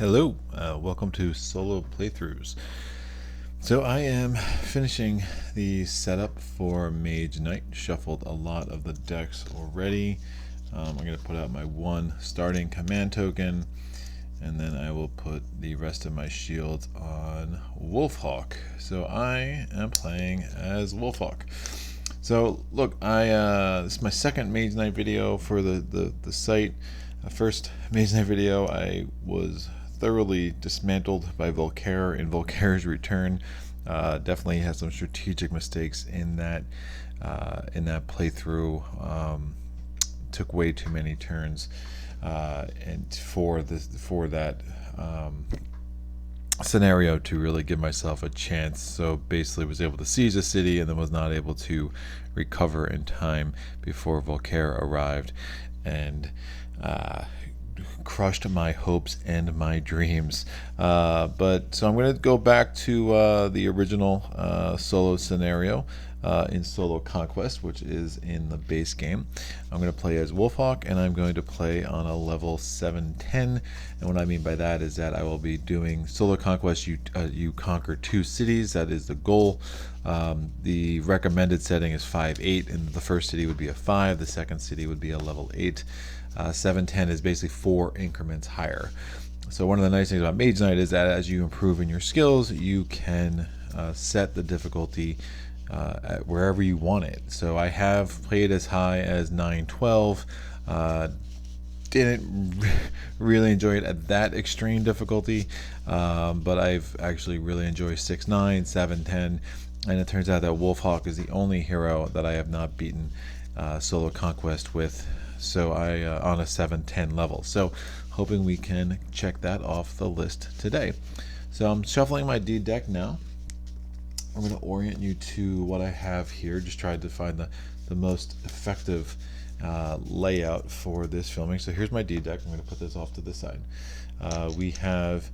Hello, welcome to Solo Playthroughs. So I am finishing the setup for Mage Knight. Shuffled a lot of the decks already. I'm going to put out my one starting command token, and then I will put the rest of my shields on Wolfhawk. So I am playing as Wolfhawk. So look, this is my second Mage Knight video for the site. First Mage Knight video, I was thoroughly dismantled by Volkare in Volkare's Return. Definitely had some strategic mistakes in that playthrough. Took way too many turns, and for that scenario to really give myself a chance. So basically was able to siege the city and then was not able to recover in time before Volkare arrived and crushed my hopes and my dreams. But so I'm going to go back to the original solo scenario in Solo Conquest, which is in the base game. I'm going to play as Wolfhawk, and I'm going to play on a level 710. And what I mean by that is that I will be doing Solo Conquest. You conquer 2 cities. That is the goal. The recommended setting is 5-8, and the first city would be a 5. The second city would be a level 8. 710 is basically 4 increments higher. So one of the nice things about Mage Knight is that as you improve in your skills, you can set the difficulty at wherever you want it. So I have played as high as 912. Didn't really enjoy it at that extreme difficulty, but I've actually really enjoyed 6-9, 7-10, and it turns out that Wolfhawk is the only hero that I have not beaten Solo Conquest with. So I on a 7-10 level. So hoping we can check that off the list today. So I'm shuffling my D deck now. I'm going to orient you to what I have here. Just tried to find the most effective layout for this filming. So here's my D deck. I'm going to put this off to the side. We have,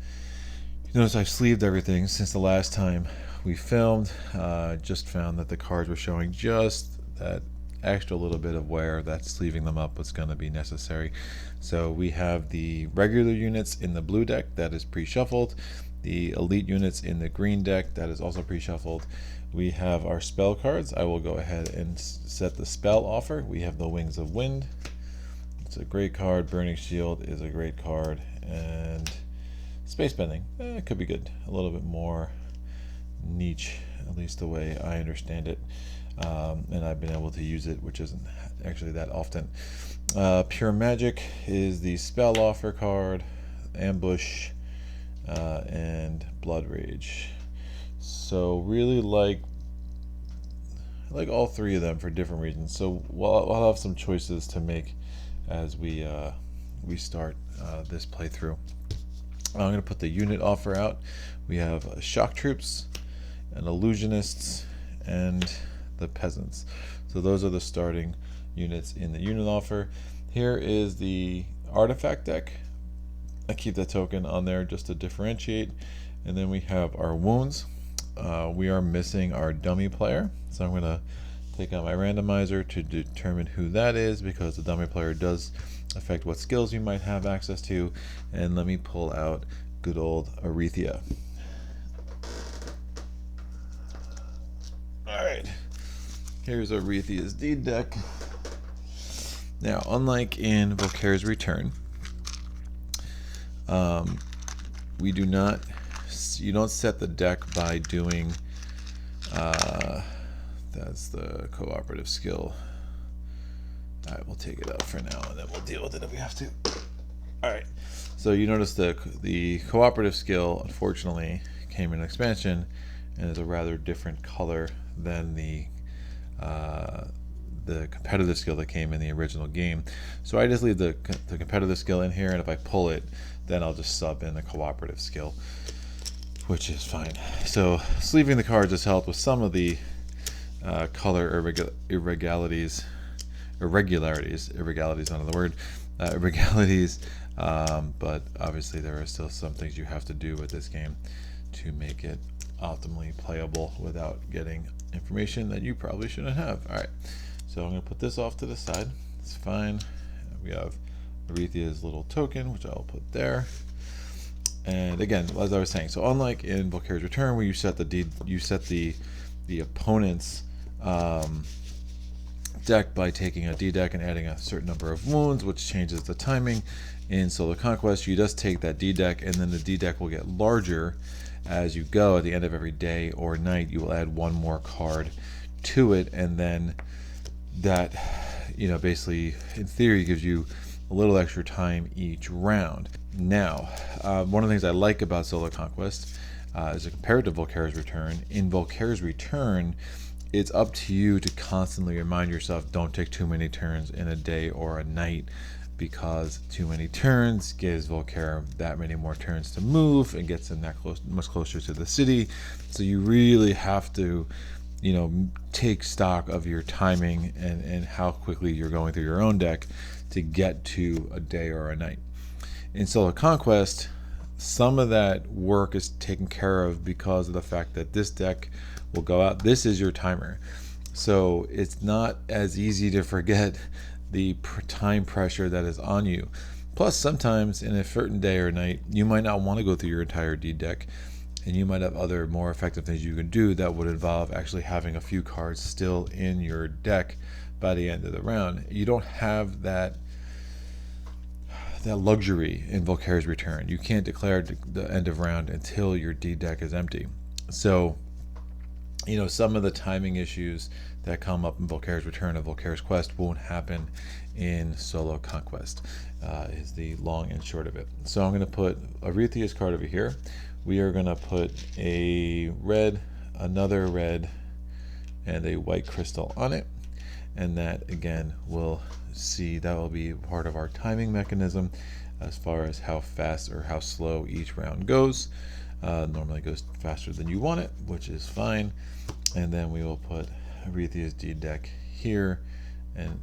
you notice I've sleeved everything since the last time we filmed. Just found that the cards were showing just that extra little bit of wear that sleeving them up was going to be necessary. So we have the regular units in the blue deck that is pre-shuffled, the elite units in the green deck that is also pre-shuffled. We have our spell cards. I will go ahead and set the spell offer. We have the Wings of Wind. It's a great card. Burning Shield is a great card, and Space Bending, it could be good. A little bit more niche, at least the way I understand it. And I've been able to use it, which isn't actually that often. Pure Magic is the spell offer card, Ambush, and Blood Rage. So really like all 3 of them for different reasons. So I'll have some choices to make as we start this playthrough. I'm going to put the unit offer out. We have Shock Troops, and Illusionists, and the Peasants. So those are the starting units in the unit offer. Here is the artifact deck. I keep the token on there just to differentiate. And then we have our wounds. We are missing our dummy player, so I'm going to take out my randomizer to determine who that is, because the dummy player does affect what skills you might have access to. And let me pull out good old Arethea. Alright, here's Arethea's D deck. Now, unlike in Volkare's Return, you don't set the deck by doing, that's the cooperative skill. Alright, we'll take it out for now, and then we'll deal with it if we have to. Alright, so you notice the cooperative skill, unfortunately, came in expansion, and is a rather different color than the competitive skill that came in the original game. So I just leave the competitive skill in here, and if I pull it, then I'll just sub in the cooperative skill, which is fine. So sleeving the cards has helped with some of the color irregularities, not the word, irregularities, but obviously there are still some things you have to do with this game to make it optimally playable without getting information that you probably shouldn't have. Alright, so I'm going to put this off to the side. It's fine. We have Arethea's little token, which I'll put there. And again, as I was saying, so unlike in Volkare's Return, where you set the opponent's deck by taking a D deck and adding a certain number of wounds, which changes the timing. In Solo Conquest, you just take that D deck, and then the D deck will get larger as you go. At the end of every day or night, you will add one more card to it, and then that, basically in theory gives you a little extra time each round. Now, one of the things I like about Solo Conquest is compared to Volkare's Return. In Volkare's Return, it's up to you to constantly remind yourself, don't take too many turns in a day or a night, because too many turns gives Volkare that many more turns to move and gets him much closer to the city. So you really have to, take stock of your timing and how quickly you're going through your own deck to get to a day or a night. In Solo Conquest, some of that work is taken care of because of the fact that this deck will go out. This is your timer. So it's not as easy to forget the time pressure that is on you. Plus, sometimes in a certain day or night, you might not want to go through your entire D deck, and you might have other more effective things you can do that would involve actually having a few cards still in your deck by the end of the round. You don't have that luxury in Volkare's Return. You can't declare the end of round until your D deck is empty. So, some of the timing issues that come up in Volkare's Return and Volkare's Quest won't happen in Solo Conquest, is the long and short of it. So I'm going to put Arethia's card over here. We are going to put a red, another red, and a white crystal on it. And that, again, will be part of our timing mechanism as far as how fast or how slow each round goes. Normally it goes faster than you want it, which is fine. And then we will put Arethia's D deck here, and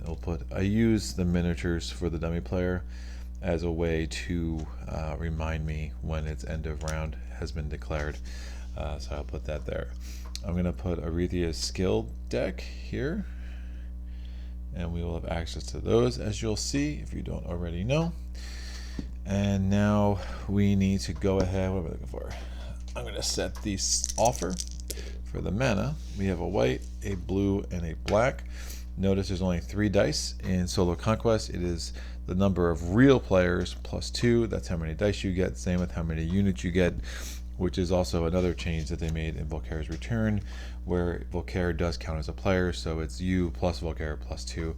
I use the miniatures for the dummy player as a way to remind me when its end of round has been declared. So I'll put that there. I'm going to put Arethia's skill deck here, and we will have access to those, as you'll see if you don't already know. And now we need to go ahead. What am I looking for? I'm going to set the offer for the mana. We have a white, a blue, and a black. Notice there's only 3 dice. In Solo Conquest, it is the number of real players plus 2. That's how many dice you get. Same with how many units you get, which is also another change that they made in Volkare's Return, where Volkare does count as a player, so it's you plus Volkare plus 2.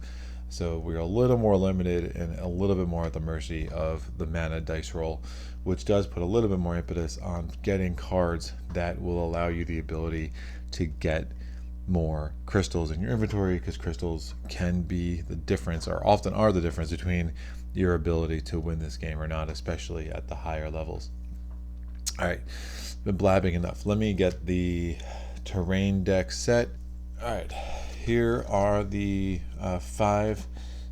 So we're a little more limited and a little bit more at the mercy of the mana dice roll, which does put a little bit more impetus on getting cards that will allow you the ability to get more crystals in your inventory, because crystals can be the difference, or often are the difference between your ability to win this game or not, especially at the higher levels. All right, been blabbing enough. Let me get the terrain deck set. All right, here are the 5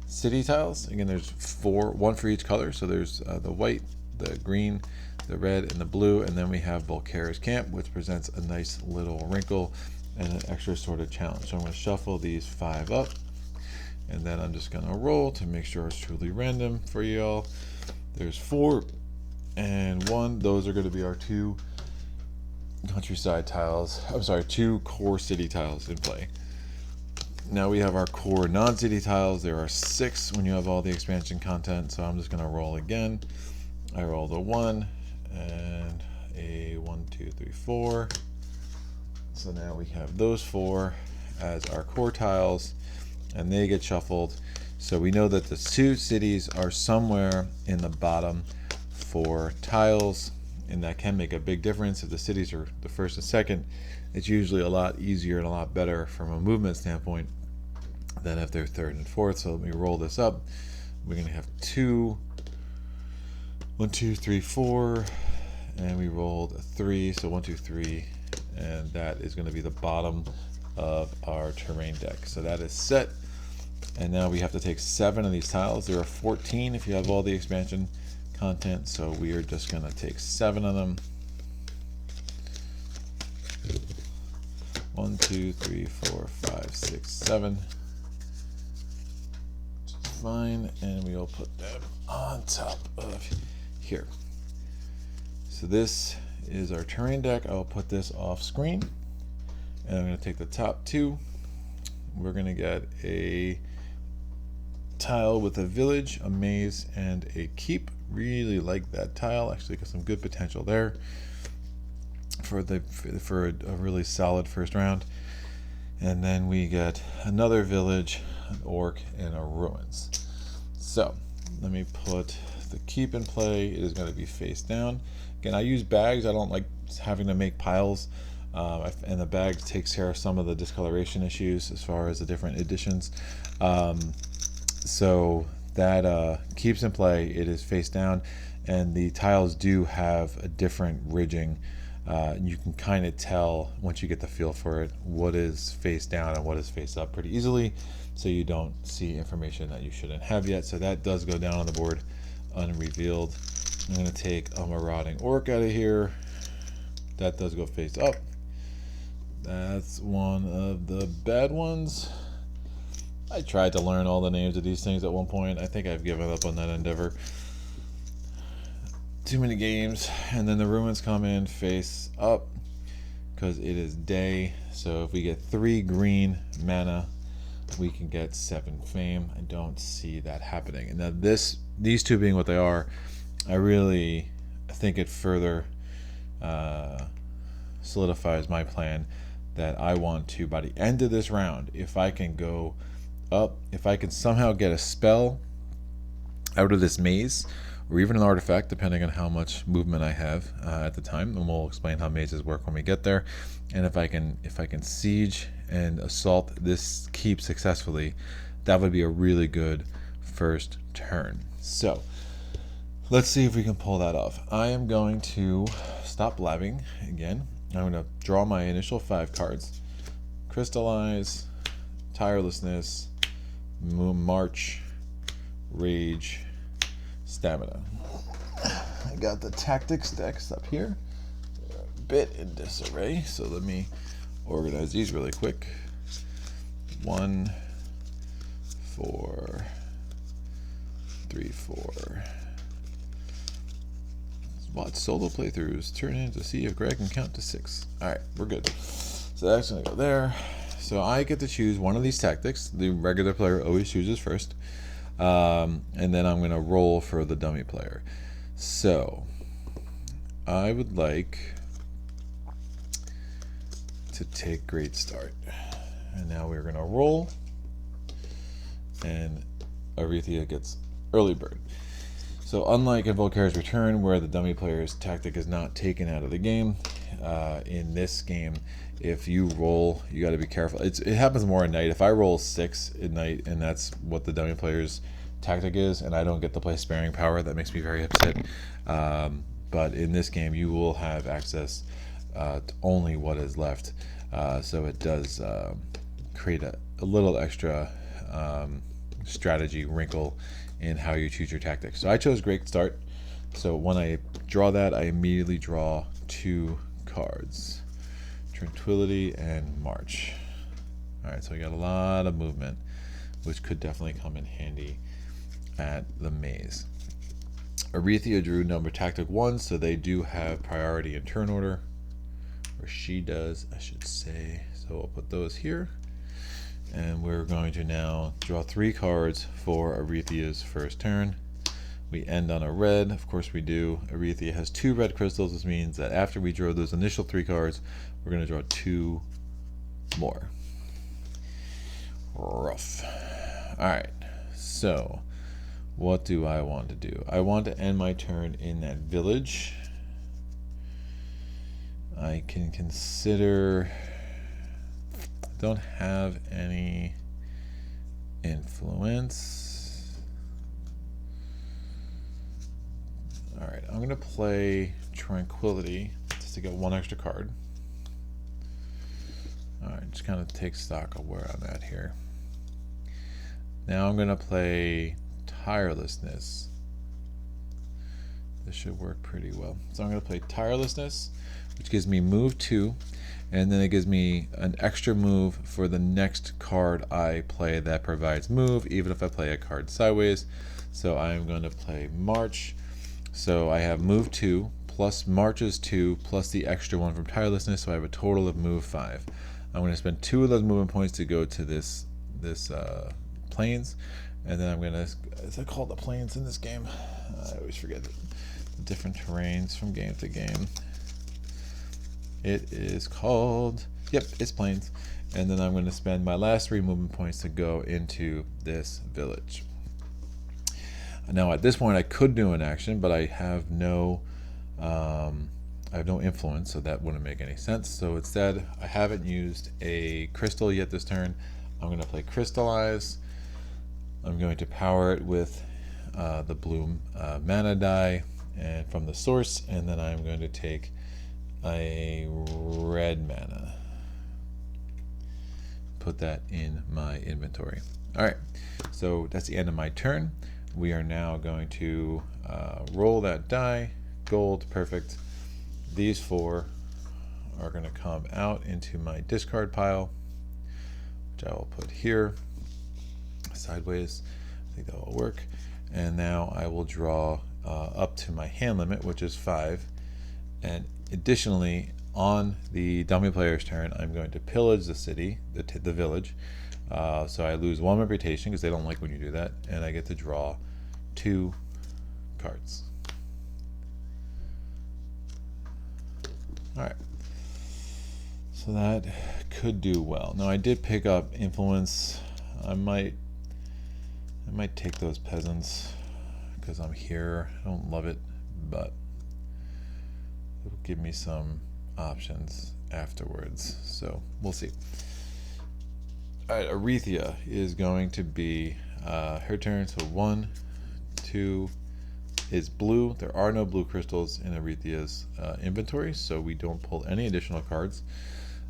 city tiles. Again, there's 4, 1 for each color. So there's the white, the green, the red, and the blue, and then we have Volkare's Camp, which presents a nice little wrinkle and an extra sort of challenge. So I'm going to shuffle these 5 up, and then I'm just going to roll to make sure it's truly random for y'all. There's 4 and 1. Those are going to be our 2 countryside tiles. I'm sorry, 2 core city tiles in play. Now we have our core non-city tiles. There are 6 when you have all the expansion content. So I'm just going to roll again. I rolled a 1 and a 1, 2, 3, 4. So now we have those 4 as our core tiles, and they get shuffled. So we know that the 2 cities are somewhere in the bottom 4 tiles, and that can make a big difference. If the cities are the first and second, it's usually a lot easier and a lot better from a movement standpoint than if they're third and fourth. So let me roll this up. We're going to have 2, 1, 2, 3, 4, and we rolled a 3, so 1, 2, 3, and that is going to be the bottom of our terrain deck. So that is set, and now we have to take 7 of these tiles. There are 14 if you have all the expansion content, so we are just going to take 7 of them. 1, 2, 3, 4, 5, 6, 7. Fine, and we will put them on top of here. So So this is our terrain deck. I'll put this off screen, and I'm going to take the top two. We're going to get a tile with a village, a maze, and a keep. Really like that tile. Actually got some good potential there for a really solid first round. And then we get another village, an orc, and a ruins. So let me put the keep in play. It is going to be face down. Again, I use bags. I don't like having to make piles, and the bag takes care of some of the discoloration issues as far as the different editions. So that keeps in play. It is face down, and the tiles do have a different ridging. You can kind of tell once you get the feel for it what is face down and what is face up pretty easily, so you don't see information that you shouldn't have yet. So that does go down on the board unrevealed. I'm going to take a marauding orc out of here. That does go face up. That's one of the bad ones. I tried to learn all the names of these things at one point. I think I've given up on that endeavor. Too many games. And then the ruins come in face up because it is day. So if we get 3 green mana, we can get 7 fame. I don't see that happening. And now these two being what they are, I really think it further solidifies my plan that I want to, by the end of this round, if I can go up, if I can somehow get a spell out of this maze, or even an artifact, depending on how much movement I have at the time, and we'll explain how mazes work when we get there. And if I can siege and assault this keep successfully, that would be a really good first turn. So let's see if we can pull that off. I am going to stop blabbing again. I'm going to draw my initial 5 cards. Crystallize, Tirelessness, March, Rage, Stamina. I got the tactics decks up here. They're a bit in disarray, so let me organize these really quick. 1, 4, 3, 4. Watch solo playthroughs. Turn in to see if Greg can count to 6. Alright, we're good. So that's going to go there. So I get to choose one of these tactics. The regular player always chooses first. And then I'm going to roll for the dummy player. So I would like to take Great Start. And now we're going to roll. And Arethia gets Early Bird. So unlike in Volkaire's Return, where the dummy player's tactic is not taken out of the game, in this game, if you roll, you got to be careful. It happens more at night. If I roll 6 at night, and that's what the dummy player's tactic is, and I don't get to play Sparing Power, that makes me very upset. But in this game, you will have access to only what is left. So it does create a little extra strategy wrinkle in how you choose your tactics. So I chose Great Start. So when I draw that, I immediately draw 2 cards. Tranquility and March. Alright, so we got a lot of movement, which could definitely come in handy at the maze. Arethia drew number tactic 1, so they do have priority in turn order. Or she does, I should say. So I'll put those here. And we're going to now draw 3 cards for Arethia's first turn. We end on a red, of course we do. Arethia has 2 red crystals, which means that after we draw those initial 3 cards, we're going to draw 2 more. Rough. Alright, so what do I want to do? I want to end my turn in that village. I can consider... don't have any influence. Alright, I'm going to play Tranquility just to get 1 extra card. Alright, just kind of take stock of where I'm at here. Now I'm going to play Tirelessness. This should work pretty well. So I'm going to play Tirelessness, which gives me move 2. And then it gives me an extra move for the next card I play that provides move, even if I play a card sideways. So I'm going to play March. So I have move 2 plus marches 2 plus the extra 1 from tirelessness, so I have a total of move 5. I'm going to spend 2 of those movement points to go to this plains, and then I'm going to, is it called the plains in this game? I always forget the different terrains from game to game. It is called, yep, it's plains. And then I'm going to spend my last 3 movement points to go into this village. Now at this point I could do an action, but I have no influence, so that wouldn't make any sense. So instead, I haven't used a crystal yet this turn. I'm going to play Crystallize. I'm going to power it with the blue mana die and from the source, and then I'm going to take a red mana. Put that in my inventory. Alright, so that's the end of my turn. We are now going to roll that die. Gold, perfect. These 4 are going to come out into my discard pile, which I will put here sideways. I think that will work. And now I will draw up to my hand limit, which is 5. And additionally, on the dummy player's turn, I'm going to pillage the city, the village. So I lose 1 reputation because they don't like when you do that, and I get to draw 2 cards. Alright, so that could do well. Now I did pick up influence. I might take those peasants because I'm here. I don't love it, but it will give me some options afterwards, so we'll see. Alright, Arethia is going to be her turn, so 1, 2 is blue. There are no blue crystals in Arethia's inventory, so we don't pull any additional cards.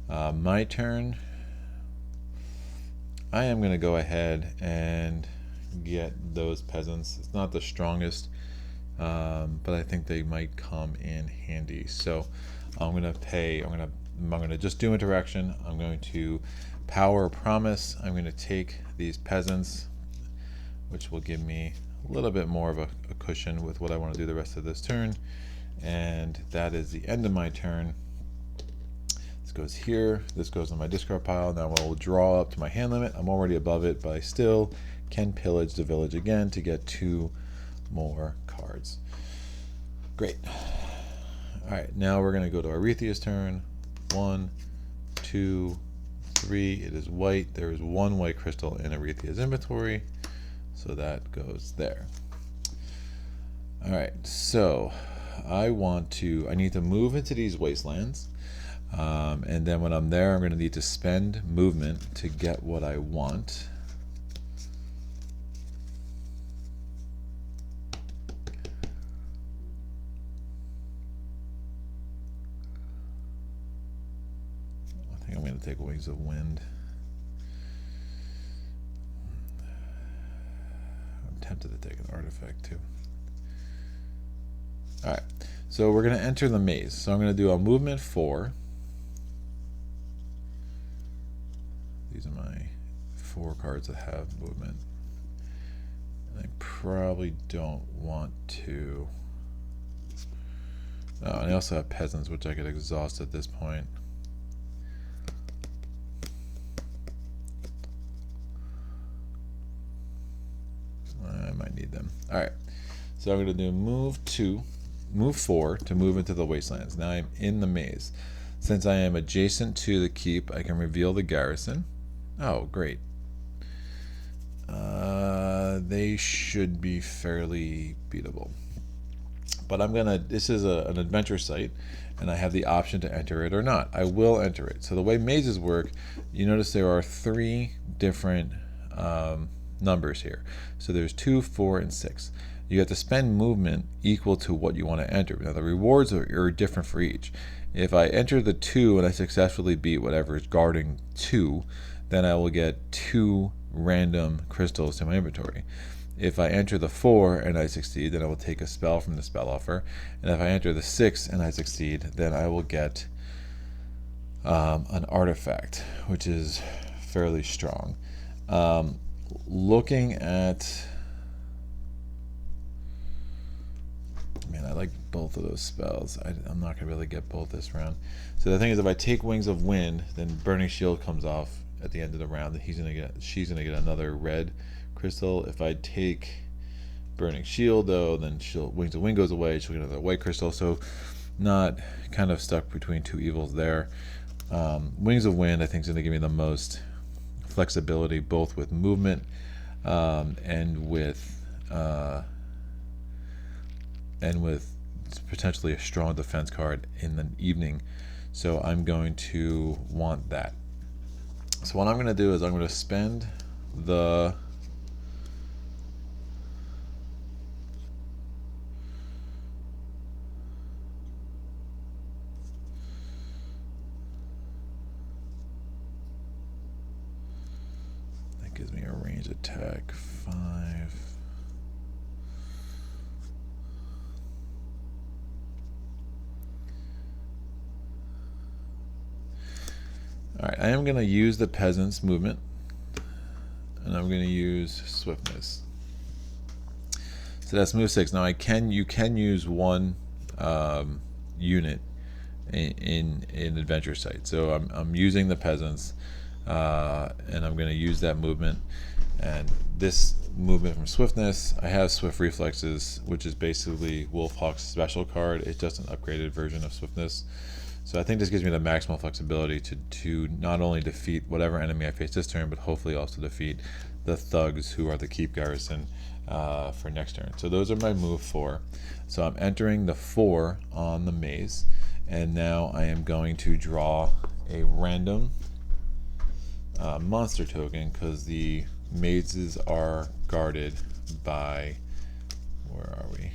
My turn. I am going to go ahead and get those peasants. It's not the strongest, but I think they might come in handy. So I'm going to pay. I'm going to just do interaction. I'm going to power promise. I'm going to take these peasants, which will give me a little bit more of a cushion with what I want to do the rest of this turn. And that is the end of my turn. This goes here. This goes on my discard pile. Now I will draw up to my hand limit. I'm already above it, but I still can pillage the village again to get 2 more cards. Great. Alright, now we're going to go to Arethia's turn. 1, 2, 3. It is white. There is 1 white crystal in Arethia's inventory, so that goes there. Alright, so I need to move into these wastelands, and then when I'm there I'm going to need to spend movement to get what I want. I think I'm going to take Wings of Wind. I'm tempted to take an artifact too. Alright, so we're going to enter the maze. So I'm going to do a movement 4. These are my 4 cards that have movement. And I probably don't want to. Oh, and I also have peasants, which I could exhaust at this point. I might need them. Alright, so I'm going to do move 4 to move into the wastelands. Now I'm in the maze. Since I am adjacent to the keep, I can reveal the garrison. Oh, great. They should be fairly beatable. But this is an adventure site, and I have the option to enter it or not. I will enter it. So the way mazes work, you notice there are 3 different numbers here. So there's 2, 4, and 6. You have to spend movement equal to what you want to enter. Now the rewards are different for each. If I enter the 2 and I successfully beat whatever is guarding 2, then I will get 2 random crystals to my inventory. If I enter the 4 and I succeed, then I will take a spell from the spell offer. And if I enter the 6 and I succeed, then I will get an artifact, which is fairly strong. Looking at... Man, I like both of those spells. I'm not gonna be able to get both this round. So the thing is, if I take Wings of Wind, then Burning Shield comes off at the end of the round. She's gonna get another red crystal. If I take Burning Shield though, then Wings of Wind goes away. She'll get another white crystal. So not kind of stuck between two evils there. Wings of Wind I think is gonna give me the most flexibility, both with movement and with potentially a strong defense card in the evening. So I'm going to want that. So what I'm going to do is I'm going to spend the that gives me a range attack 5. Alright, I am going to use the Peasant's movement, and I'm going to use Swiftness. So that's move 6. Now you can use one unit in Adventure Site. So I'm using the Peasants, and I'm going to use that movement. And this movement from Swiftness, I have Swift Reflexes, which is basically Wolfhawk's special card. It's just an upgraded version of Swiftness. So I think this gives me the maximal flexibility to not only defeat whatever enemy I face this turn, but hopefully also defeat the thugs who are the Keep Garrison for next turn. So those are my move 4. So I'm entering the 4 on the maze, and now I am going to draw a random monster token, because the mazes are guarded by, where are we?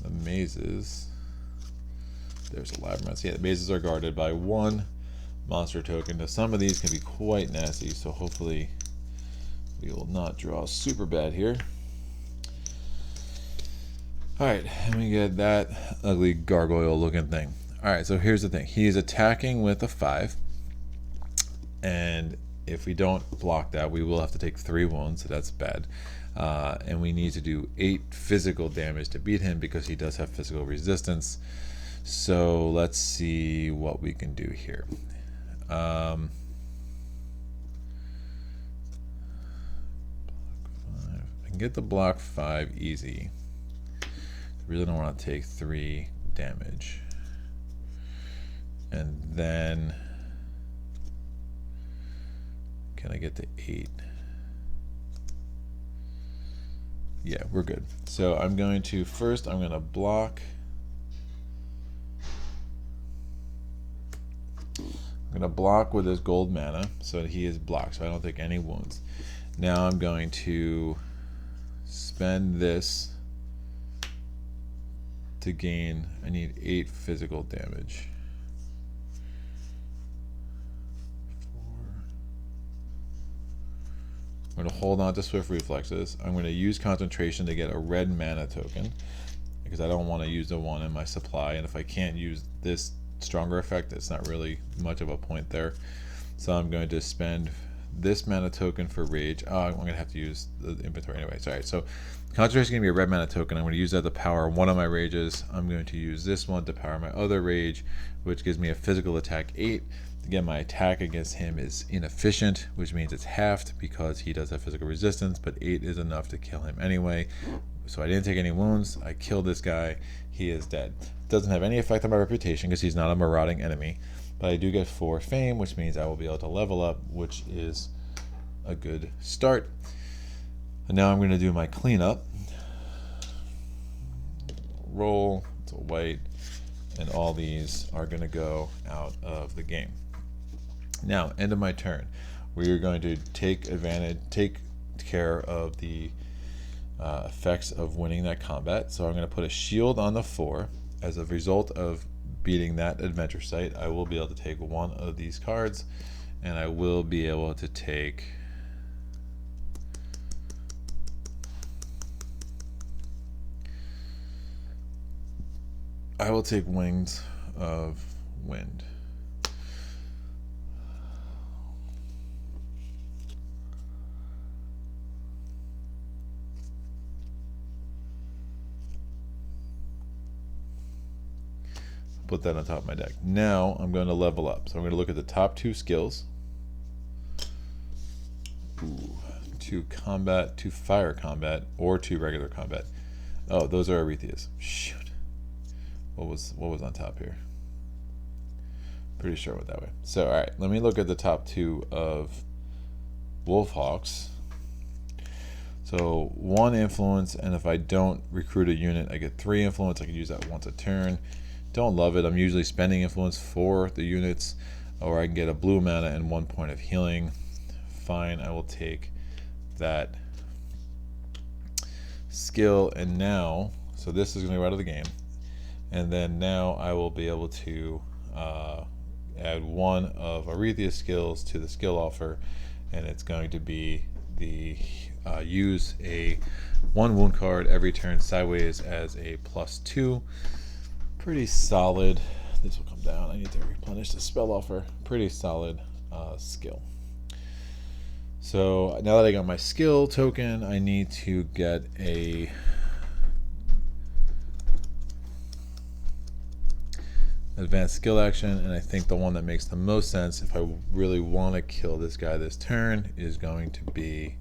The mazes. There's a labyrinth. Yeah, the mazes are guarded by 1 monster token. Now some of these can be quite nasty, so hopefully we will not draw super bad here. Alright, let me get that ugly gargoyle looking thing. Alright, so here's the thing. He is attacking with a 5, and if we don't block that, we will have to take 3 wounds, so that's bad. And we need to do 8 physical damage to beat him, because he does have physical resistance. So let's see what we can do here. I can get the block 5 easy. I really don't want to take 3 damage. And then can I get to 8? Yeah, we're good. So I'm going to block. I'm going to block with his gold mana, so that he is blocked, so I don't take any wounds. Now I'm going to spend this to gain, I need 8 physical damage. 4. I'm going to hold on to Swift Reflexes. I'm going to use Concentration to get a red mana token, because I don't want to use the one in my supply, and if I can't use this stronger effect, it's not really much of a point there. So I'm going to spend this mana token for Rage. Oh, I'm going to have to use the inventory anyway. Sorry. So Concentration is going to be a red mana token. I'm going to use that to power one of my Rages. I'm going to use this one to power my other Rage, which gives me a physical attack 8. Again, my attack against him is inefficient, which means it's halved because he does have physical resistance, but 8 is enough to kill him anyway. So I didn't take any wounds. I killed this guy. He is dead. Doesn't have any effect on my reputation because he's not a marauding enemy, but I do get 4 fame, which means I will be able to level up, which is a good start. And now I'm going to do my cleanup. Roll, it's a white, and all these are going to go out of the game. Now, end of my turn. We are going to take care of the effects of winning that combat. So I'm going to put a shield on the 4. As a result of beating that adventure site, I will be able to take one of these cards, and I will be able to take Wings of Wind. put that on top of my deck. Now I'm going to level up. So I'm going to look at the top 2 skills. Ooh, 2 combat, 2 fire combat, or 2 regular combat. Oh, those are Arethia's. Shoot. What was on top here? Pretty sure it went that way. So, all right, let me look at the top 2 of Wolfhawks. So 1 influence, and if I don't recruit a unit, I get 3 influence. I can use that once a turn. Don't love it. I'm usually spending influence for the units, or I can get a blue mana and 1 point of healing. Fine, I will take that skill. And now, so this is going to go out of the game, and then now I will be able to add 1 of Arethia's skills to the skill offer, and it's going to be the use a 1 wound card every turn sideways as a +2. Pretty solid. This will come down. I need to replenish the spell offer. Pretty solid skill. So now that I got my skill token, I need to get a advanced skill action, and I think the one that makes the most sense if I really want to kill this guy this turn is going to be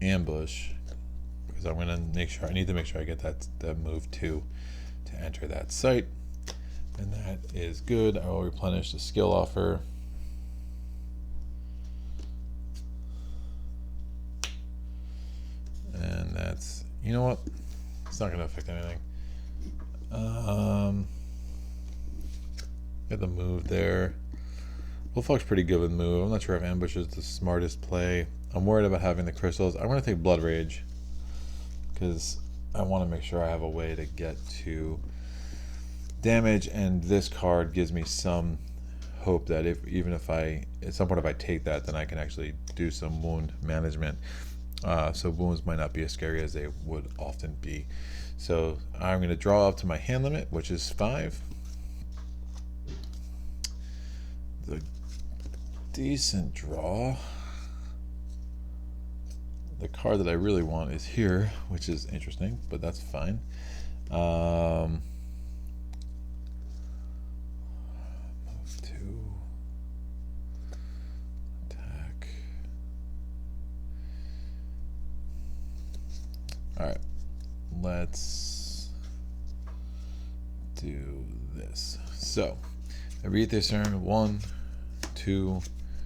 ambush, because I'm going to make sure, I need to make sure I get that move 2 to enter that site, and that is good. I will replenish the skill offer. And that's, you know what, it's not going to affect anything. Get the move there. Wolfhawk's pretty good with move. I'm not sure if ambush is the smartest play. I'm worried about having the crystals. I'm going to take Blood Rage because I want to make sure I have a way to get to damage, and this card gives me some hope that even if I, at some point if I take that, then I can actually do some wound management. So wounds might not be as scary as they would often be. So I'm going to draw up to my hand limit, which is 5. The decent draw. The card that I really want is here, which is interesting, but that's fine. Move 2. Attack. Alright, let's do this. So, Arethia's turn. 1, 2,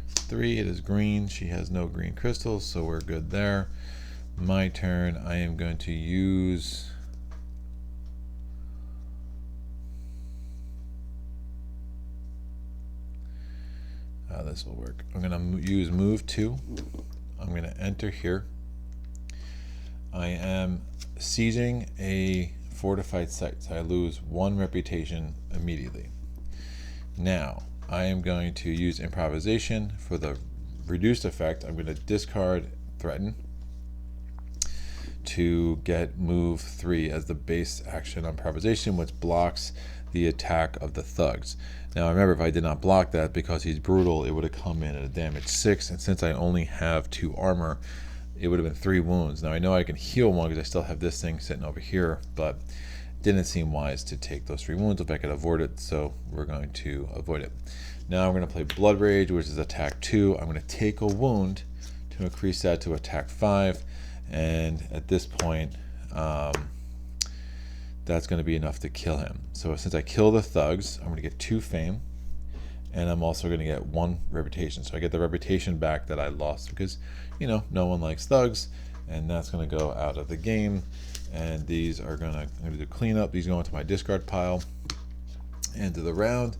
3. It is green. She has no green crystals, so we're good there. My turn. I am going to use this will work. I'm going to use move 2. I'm going to enter here. I am sieging a fortified site, so I lose 1 reputation immediately. Now, I am going to use improvisation for the reduced effect. I'm going to discard threaten to get move 3 as the base action on improvisation, which blocks the attack of the thugs. Now remember, if I did not block that because he's brutal, it would have come in at a damage 6, and since I only have 2 armor, it would have been 3 wounds. Now I know I can heal 1 because I still have this thing sitting over here, but it didn't seem wise to take those 3 wounds if I could avoid it, so we're going to avoid it. Now I'm going to play Blood Rage, which is attack 2. I'm going to take a wound to increase that to attack 5, and at this point that's going to be enough to kill him. So since I kill the thugs, I'm going to get 2 fame, and I'm also going to get 1 reputation. So I get the reputation back that I lost because, you know, no one likes thugs, and that's going to go out of the game. And these are going to, I'm going to do cleanup. These go into my discard pile. End of the round,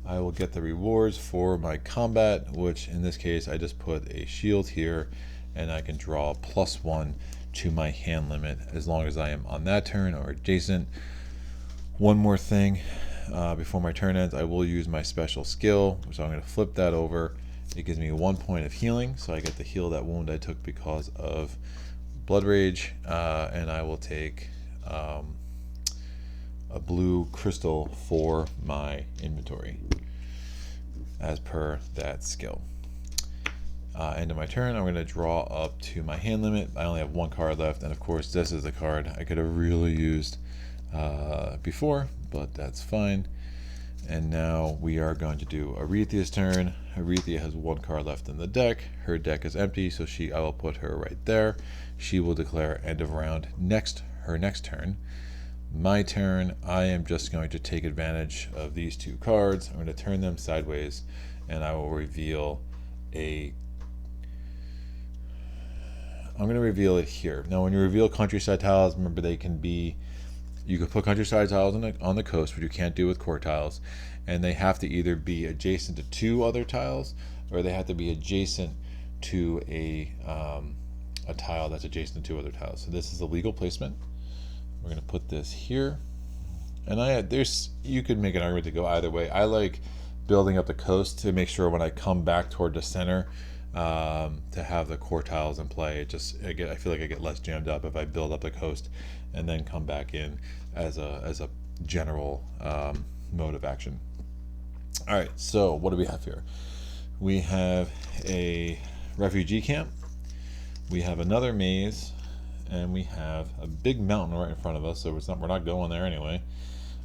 I will get the rewards for my combat, which in this case I just put a shield here, and I can draw +1 to my hand limit as long as I am on that turn or adjacent. One more thing before my turn ends, I will use my special skill, which I'm going to flip that over. It gives me 1 point of healing, so I get to heal that wound I took because of Blood Rage, and I will take a blue crystal for my inventory as per that skill. End of my turn. I'm going to draw up to my hand limit. I only have one card left, and of course this is the card I could have really used before, but that's fine. And now we are going to do Arethia's turn. Arethia has one card left in the deck. Her deck is empty, so I will put her right there. She will declare end of round her next turn. My turn, I am just going to take advantage of these two cards. I'm going to turn them sideways, and I will reveal I'm going to reveal it here. Now, when you reveal countryside tiles, remember you can put countryside tiles on the coast, which you can't do with core tiles, and they have to either be adjacent to two other tiles, or they have to be adjacent to a tile that's adjacent to two other tiles. So this is a legal placement. We're going to put this here, and you could make an argument to go either way. I like building up the coast to make sure when I come back toward the center to have the core tiles in play. I feel like I get less jammed up if I build up the coast and then come back in as a general mode of action. All right, so what do we have here? We have a refugee camp, we have another maze, and we have a big mountain right in front of us, so we're not going there anyway.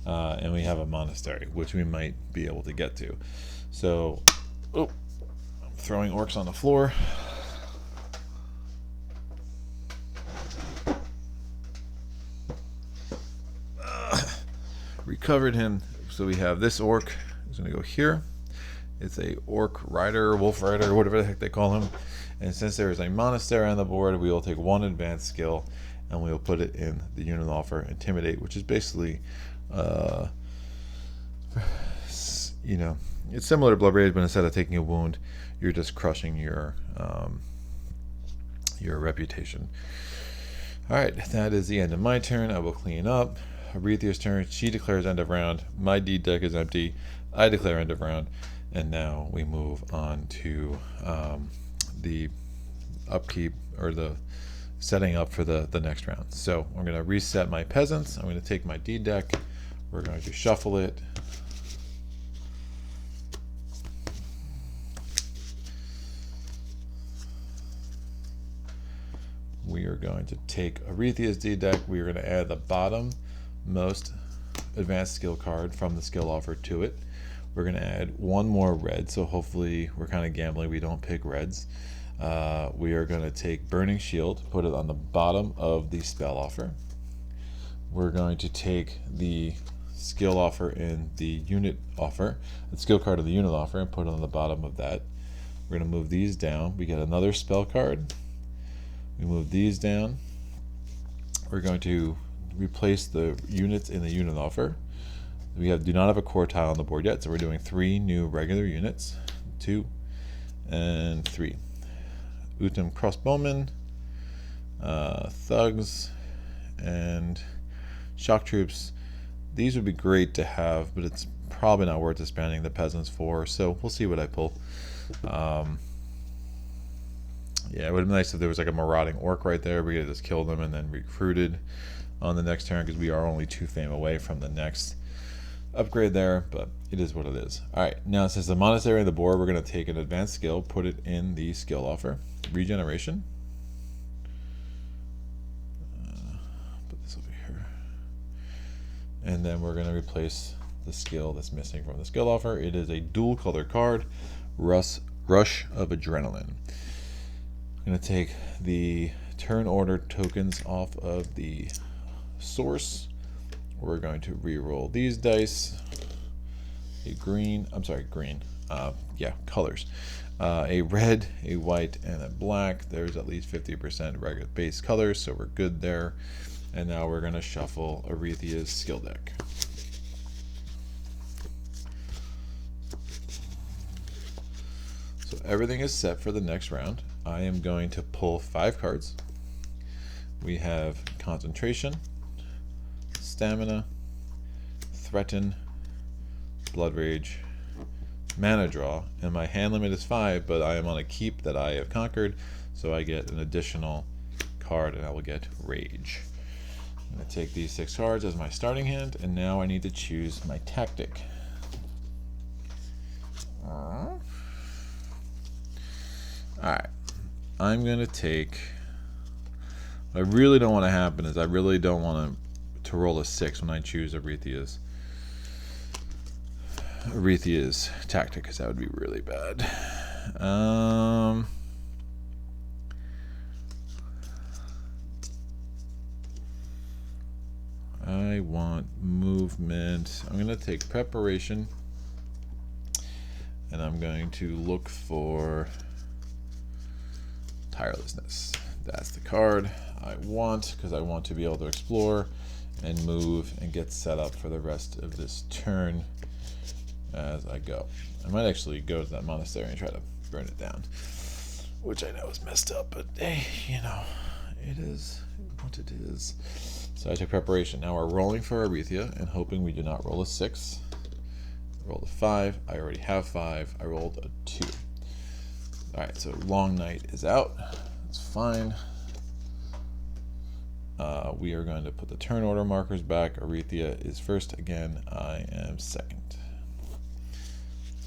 And we have a monastery, which we might be able to get to. So, I'm throwing orcs on the floor. Recovered him. So we have this orc. He's going to go here. It's a orc rider, wolf rider, whatever the heck they call him. And since there is a monastery on the board, we will take one advanced skill and we will put it in the unit offer, Intimidate, which is basically, it's similar to Blood Rage, but instead of taking a wound, you're just crushing your reputation. All right, that is the end of my turn. I will clean up. Arethia's turn. She declares end of round. My D deck is empty. I declare end of round. And now we move on to the upkeep, or the setting up for the next round. So I'm going to reset my peasants. I'm going to take my D deck. We're going to shuffle it. We are going to take Arethia's D deck. We are going to add the bottom most advanced skill card from the skill offer to it. We're going to add one more red, so hopefully we're kind of gambling we don't pick reds. We are going to take Burning Shield, put it on the bottom of the spell offer. We're going to take the skill offer in the unit offer, the skill card of the unit offer, and put it on the bottom of that. We're going to move these down. We get another spell card. We move these down. We're going to replace the units in the unit offer. We do not have a core tile on the board yet, so we're doing 3 new regular units, 2 and 3. Utem crossbowmen, thugs, and shock troops. These would be great to have, but it's probably not worth expanding the peasants for, so we'll see what I pull. Yeah, it would have been nice if there was like a marauding orc right there. We could have just killed them and then recruited on the next turn, because we are only 2 fame away from the next upgrade there, but it is what it is. Alright, now since the monastery on the board, we're going to take an advanced skill, put it in the skill offer. Regeneration. Put this over here. And then we're going to replace the skill that's missing from the skill offer. It is a dual color card, Rush of Adrenaline. I'm going to take the turn order tokens off of the source. We're going to re-roll these dice. Colors. A red, a white, and a black. There's at least 50% regular base colors, so we're good there. And now we're going to shuffle Arethia's skill deck. So everything is set for the next round. I am going to pull 5 cards. We have Concentration, Stamina, Threaten, Blood Rage, Mana Draw, and my hand limit is 5, but I am on a keep that I have conquered, so I get an additional card and I will get Rage. I'm going to take these 6 cards as my starting hand, and now I need to choose my tactic. Alright. I'm going to take... What I really don't want to happen is I really don't want to roll a 6 when I choose Arethia's tactic, because that would be really bad. I want movement. I'm going to take preparation, and I'm going to look for tirelessness. That's the card I want, because I want to be able to explore and move and get set up for the rest of this turn as I go. I might actually go to that monastery and try to burn it down, which I know is messed up, but hey, you know, it is what it is. So I took preparation. Now we're rolling for Arethia and hoping we do not roll a 6. I rolled a 5. I already have 5. I rolled a 2. Alright, so Long Night is out. That's fine. We are going to put the turn order markers back. Arethia is first again. I am second.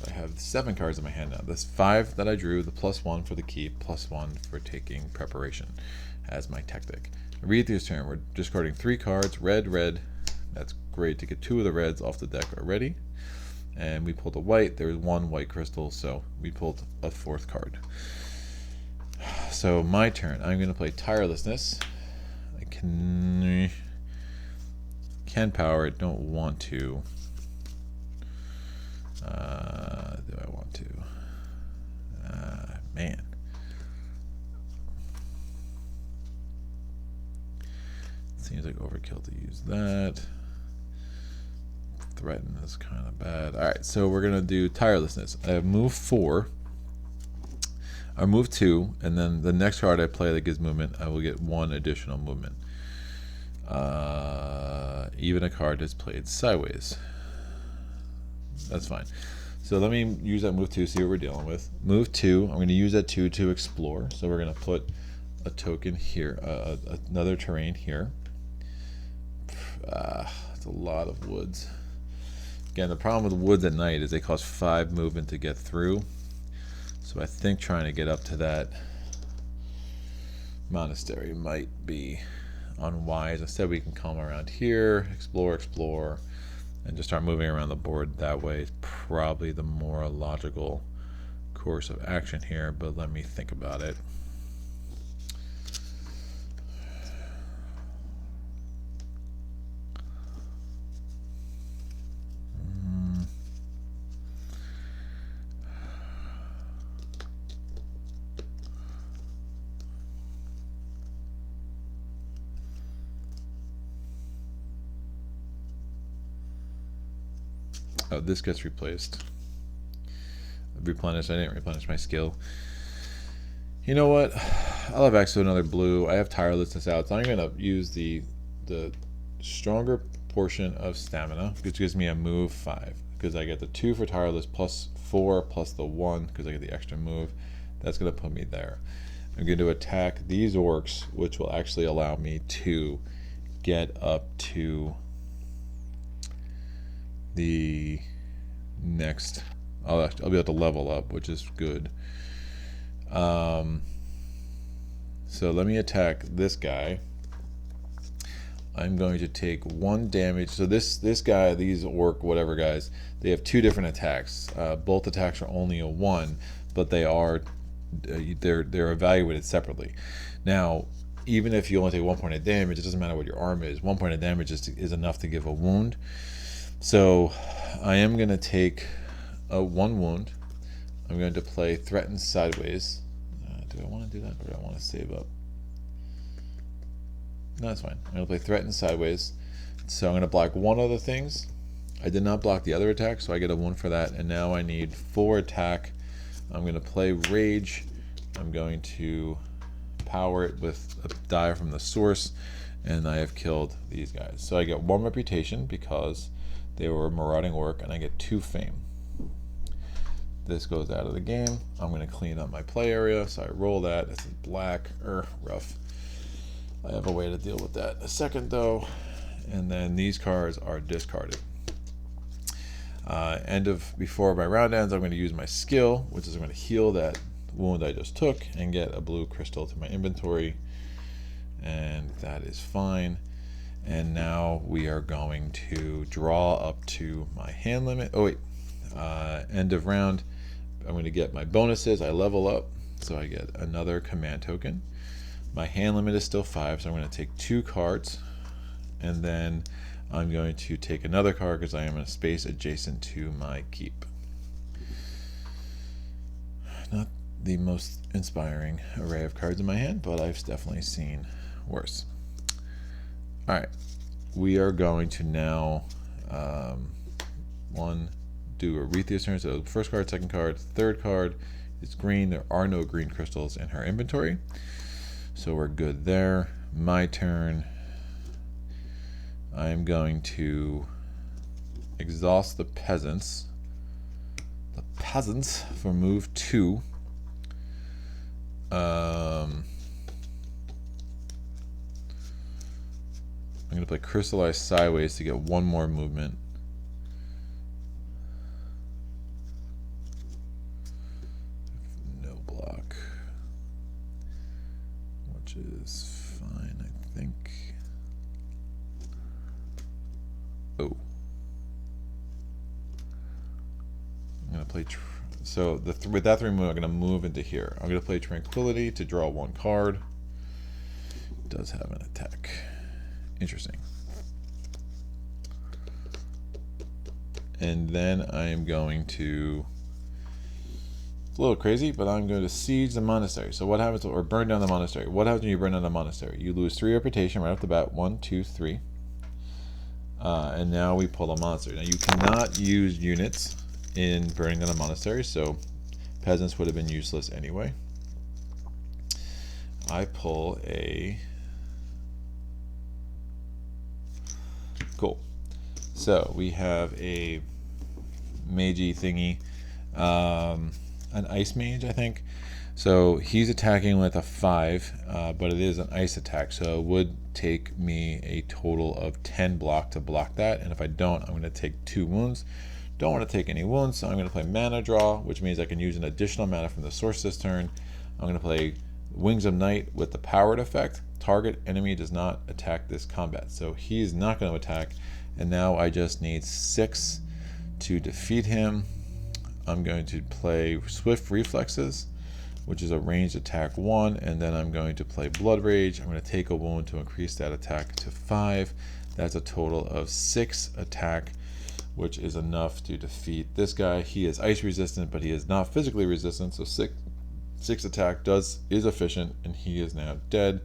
I have 7 cards in my hand now. This 5 that I drew, the +1 for the keep, +1 for taking preparation as my tactic. Arethia's turn. We're discarding 3 cards. Red, red. That's great to get 2 of the reds off the deck already. And we pulled a white. There was 1 white crystal, so we pulled a 4th card. So my turn. I'm going to play Tirelessness. I can power it. Don't want to. Do I want to? Man. Seems like overkill to use that. Threaten is kind of bad. Alright, so we're going to do Tirelessness. I have move 4. I move 2, and then the next card I play that gives movement, I will get 1 additional movement. Even a card that's played sideways. That's fine. So let me use that move 2, see what we're dealing with. Move 2, I'm going to use that 2 to explore. So we're going to put a token here, another terrain here. It's a lot of woods. Again, the problem with woods at night is they cost 5 movement to get through. So I think trying to get up to that monastery might be unwise. Instead, we can come around here, explore, and just start moving around the board that way. Is probably the more logical course of action here, but let me think about it. Oh, this gets replaced. Replenish. I didn't replenish my skill. You know what? I'll have access to another blue. I have Tirelessness out, so I'm going to use the stronger portion of stamina, which gives me a move 5. Because I get the 2 for Tireless plus 4 plus the 1 because I get the extra move. That's going to put me there. I'm going to attack these orcs, which will actually allow me to get up to the next. I'll be able to level up, which is good. So let me attack this guy. I'm going to take 1 damage. So this guy, these orc whatever guys, they have 2 different attacks. Both attacks are only a 1, but they're evaluated separately. Now, even if you only take 1 point of damage, it doesn't matter what your arm is. 1 point of damage is enough to give a wound. So I am going to take 1 wound. I'm going to play Threaten Sideways. Do I want to do that, or do I want to save up? No, that's fine. I'm going to play Threaten Sideways. So I'm going to block 1 of the things. I did not block the other attack, so I get a 1 for that. And now I need 4 attack. I'm going to play Rage. I'm going to power it with a die from the source. And I have killed these guys. So I get 1 reputation because they were marauding orc, and I get 2 fame. This goes out of the game. I'm going to clean up my play area, so I roll that. It's black, rough. I have a way to deal with that in a second, though. And then these cards are discarded. Before my round ends, I'm going to use my skill, which is I'm going to heal that wound I just took and get a blue crystal to my inventory, and that is fine. And now we are going to draw up to my hand limit. Oh wait, end of round. I'm going to get my bonuses. I level up, so I get another command token. My hand limit is still 5, so I'm going to take 2 cards, and then I'm going to take another card because I am in a space adjacent to my keep. Not the most inspiring array of cards in my hand, but I've definitely seen worse. Alright, we are going to now do Arethia's turn. So first card, second card, third card is green. There are no green crystals in her inventory, so we're good there. My turn. I'm going to exhaust the peasants. For move 2. I'm going to play Crystallize Sideways to get 1 more movement. No block, which is fine, I think. Oh. I'm going to play... So with that 3 move, I'm going to move into here. I'm going to play Tranquility to draw 1 card. It does have an attack. Interesting. And then I am going to... It's a little crazy, but I'm going to siege the monastery. So what happens, or burn down the monastery? What happens when you burn down the monastery? You lose 3 reputation right off the bat. 1, 2, 3. And now we pull a monster. Now you cannot use units in burning down a monastery, so peasants would have been useless anyway. I pull a... Cool. So we have a magey thingy, an ice mage, I think. So he's attacking with a 5, but it is an ice attack, so it would take me a total of 10 block to block that, and if I don't, I'm going to take 2 wounds. Don't want to take any wounds, so I'm going to play Mana Draw, which means I can use an additional mana from the source this turn. I'm going to play Wings of Night with the powered effect. Target enemy does not attack this combat, so he's not going to attack, and now I just need 6 to defeat him. I'm going to play Swift Reflexes, which is a ranged attack 1, and then I'm going to play Blood Rage. I'm going to take a wound to increase that attack to 5. That's a total of 6 attack, which is enough to defeat this guy. He is ice resistant, but he is not physically resistant, so 6 attack is efficient, and he is now dead.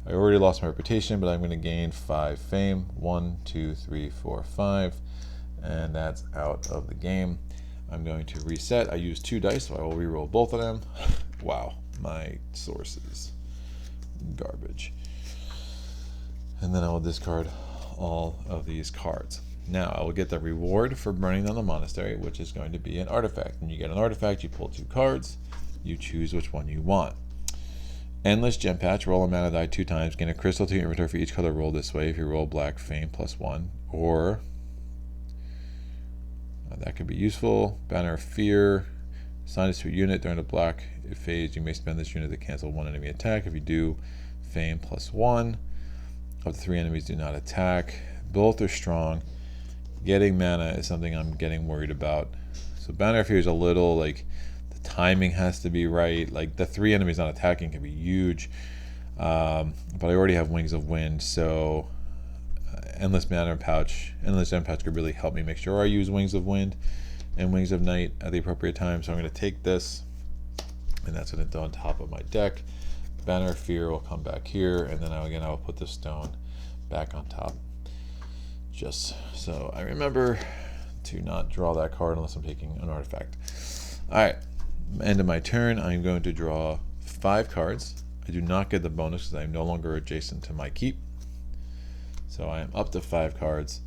I already lost my reputation, but I'm going to gain 5 fame. 1, 2, 3, 4, 5, and that's out of the game. I'm going to reset. I used 2 dice, so I will reroll both of them. Wow, my source is garbage. And then I will discard all of these cards. Now I will get the reward for burning down the monastery, which is going to be an artifact. When you get an artifact, you pull 2 cards. You choose which one you want. Endless Gem Patch. Roll a mana die 2 times. Gain a crystal to your inventory for each color rolled this way. If you roll black, fame +1. Or that could be useful. Banner of Fear. Assign this to a unit during a black phase. You may spend this unit to cancel 1 enemy attack. If you do, fame +1. Up to 3 enemies do not attack. Both are strong. Getting mana is something I'm getting worried about. So Banner of Fear is a little like the timing has to be right. Like the 3 enemies not attacking can be huge, but I already have Wings of Wind, so Endless Gem Pouch could really help me make sure I use Wings of Wind and Wings of Night at the appropriate time. So I'm going to take this, and that's going to go on top of my deck. Banner of Fear will come back here, and then I will put the stone back on top. Just so I remember to not draw that card unless I'm taking an artifact. Alright, end of my turn. I'm going to draw 5 cards. I do not get the bonus because I'm no longer adjacent to my keep. So I am up to 5 cards,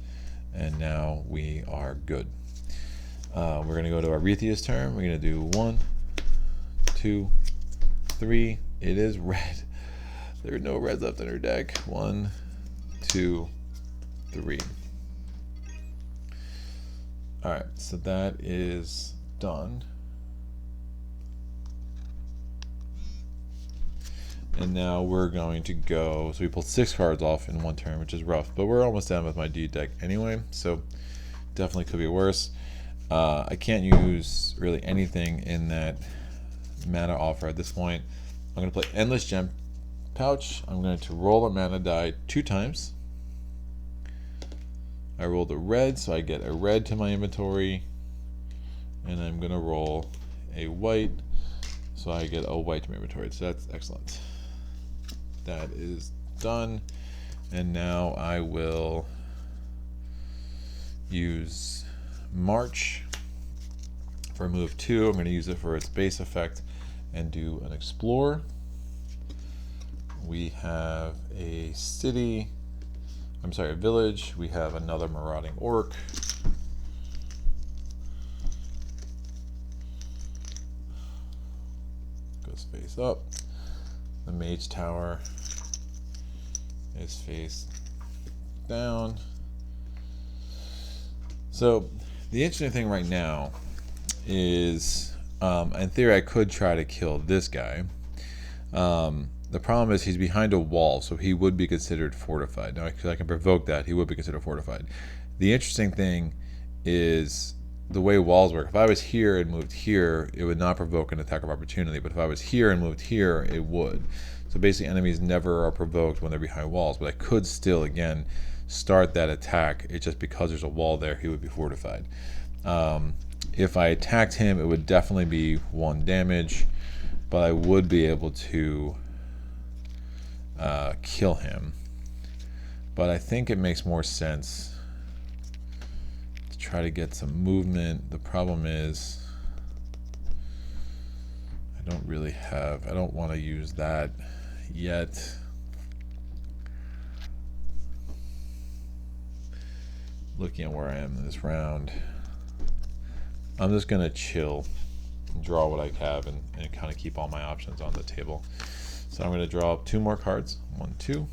and now we are good. We're going to go to Arethia's turn. We're going to do 1, 2, 3. It is red. There are no reds left in her deck. 1, 2, 3. Alright, so that is done. And now we're going to go, so we pulled 6 cards off in one turn, which is rough, but we're almost done with my D deck anyway, so definitely could be worse. I can't use really anything in that mana offer at this point. I'm going to play Endless Gem Pouch. I'm going to roll a mana die 2 times. I rolled a red, so I get a red to my inventory, and I'm going to roll a white, so I get a white to my inventory. So that's excellent. That is done, and now I will use March for move 2. I'm going to use it for its base effect and do an Explore. We have a city, a village. We have another marauding orc. Goes face up. The mage tower is face down. So the interesting thing right now is, in theory, I could try to kill this guy. The problem is he's behind a wall, so he would be considered fortified. Now, I can provoke that. He would be considered fortified. The interesting thing is the way walls work. If I was here and moved here, it would not provoke an attack of opportunity. But if I was here and moved here, it would. So basically, enemies never are provoked when they're behind walls. But I could still, again, start that attack. It's just because there's a wall there, he would be fortified. If I attacked him, it would definitely be 1 damage. But I would be able to kill him. But I think it makes more sense to try to get some movement. The problem is I don't want to use that yet. Looking at where I am in this round, I'm just gonna chill and draw what I have and kind of keep all my options on the table. So I'm going to draw up 2 more cards. 1, 2.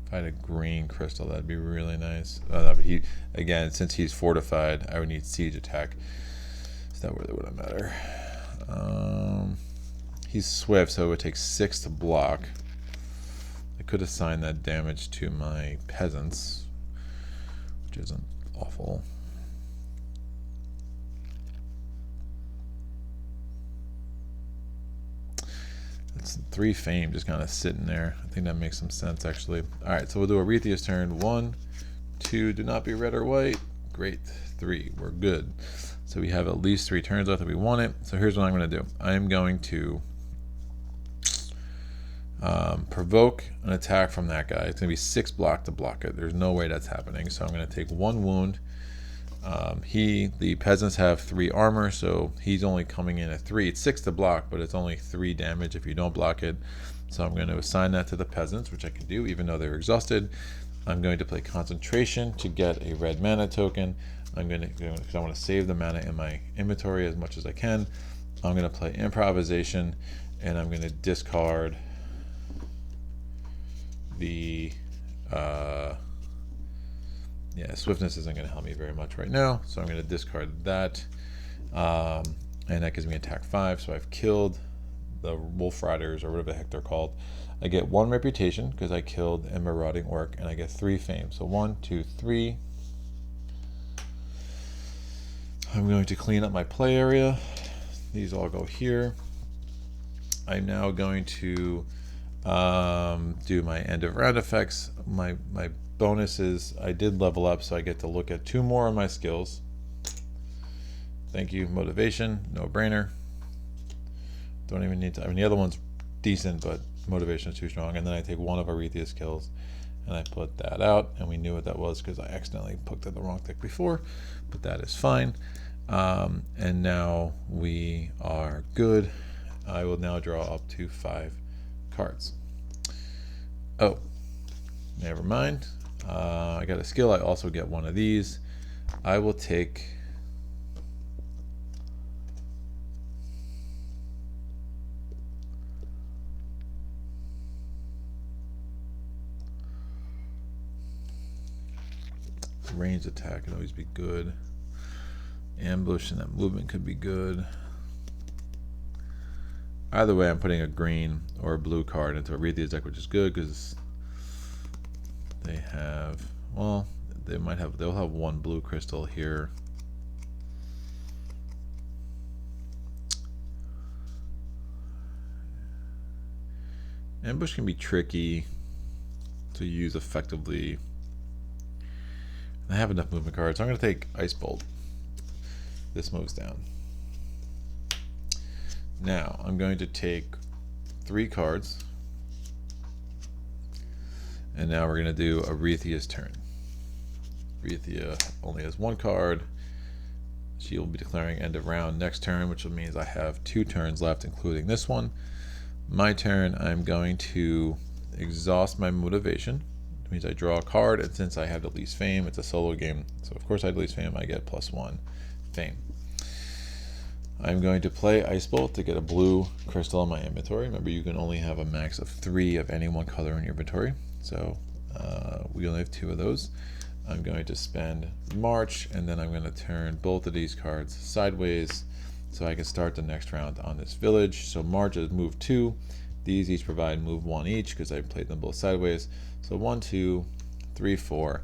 If I had a green crystal, that'd be really nice. But again, since he's fortified, I would need siege attack. So that really wouldn't matter. He's swift, so it would take 6 to block. I could assign that damage to my peasants, which isn't awful. It's 3 fame just kind of sitting there. I think that makes some sense, actually. All right, so we'll do Arethia's turn. 1, 2, do not be red or white. Great. 3, we're good. So we have at least 3 turns left if we want it. So here's what I'm going to do. I am going to provoke an attack from that guy. It's going to be 6 block to block it. There's no way that's happening. So I'm going to take 1 wound. The peasants have 3 armor, so he's only coming in at 3. It's 6 to block, but it's only 3 damage if you don't block it. So I'm going to assign that to the peasants, which I can do even though they're exhausted. I'm going to play concentration to get a red mana token. Because I want to save the mana in my inventory as much as I can. I'm going to play improvisation, and I'm going to discard the swiftness isn't going to help me very much right now, so I'm going to discard that, and that gives me attack 5. So I've killed the wolf riders, or whatever the heck they're called. I get 1 reputation because I killed a marauding orc, and I get 3 fame. So 1, 2, 3. I'm going to clean up my play area. These all go here. I'm now going to do my end of round effects. My bonuses, I did level up, so I get to look at 2 more of my skills. Thank you. Motivation, no brainer. Don't even need to, I mean, the other one's decent, but motivation is too strong. And then I take 1 of Arethia's kills, and I put that out, and we knew what that was because I accidentally poked at the wrong tick before, but that is fine. And now we are good. I will now draw up to 5 cards. Oh, never mind. I got a skill. I also get 1 of these. I will take range attack. Can always be good. Ambush and that movement could be good. Either way, I'm putting a green or a blue card into Arethia's deck, which is good because they have, well, they'll have one blue crystal here. Ambush can be tricky to use effectively. I have enough movement cards, so I'm going to take Ice Bolt. This moves down. Now I'm going to take 3 cards, and now we're going to do Arethia's turn. Arethia only has 1 card. She will be declaring end of round next turn, which means I have 2 turns left, including this one. My turn, I'm going to exhaust my motivation. It means I draw a card, and since I have the least fame, it's a solo game, so of course I have the least fame, I get +1 fame. I'm going to play Ice Bolt to get a blue crystal in my inventory. Remember, you can only have a max of 3 of any one color in your inventory, so we only have 2 of those. I'm going to spend March, and then I'm going to turn both of these cards sideways so I can start the next round on this village. So March is move 2. These each provide move 1 each because I played them both sideways. So 1, 2, 3, 4.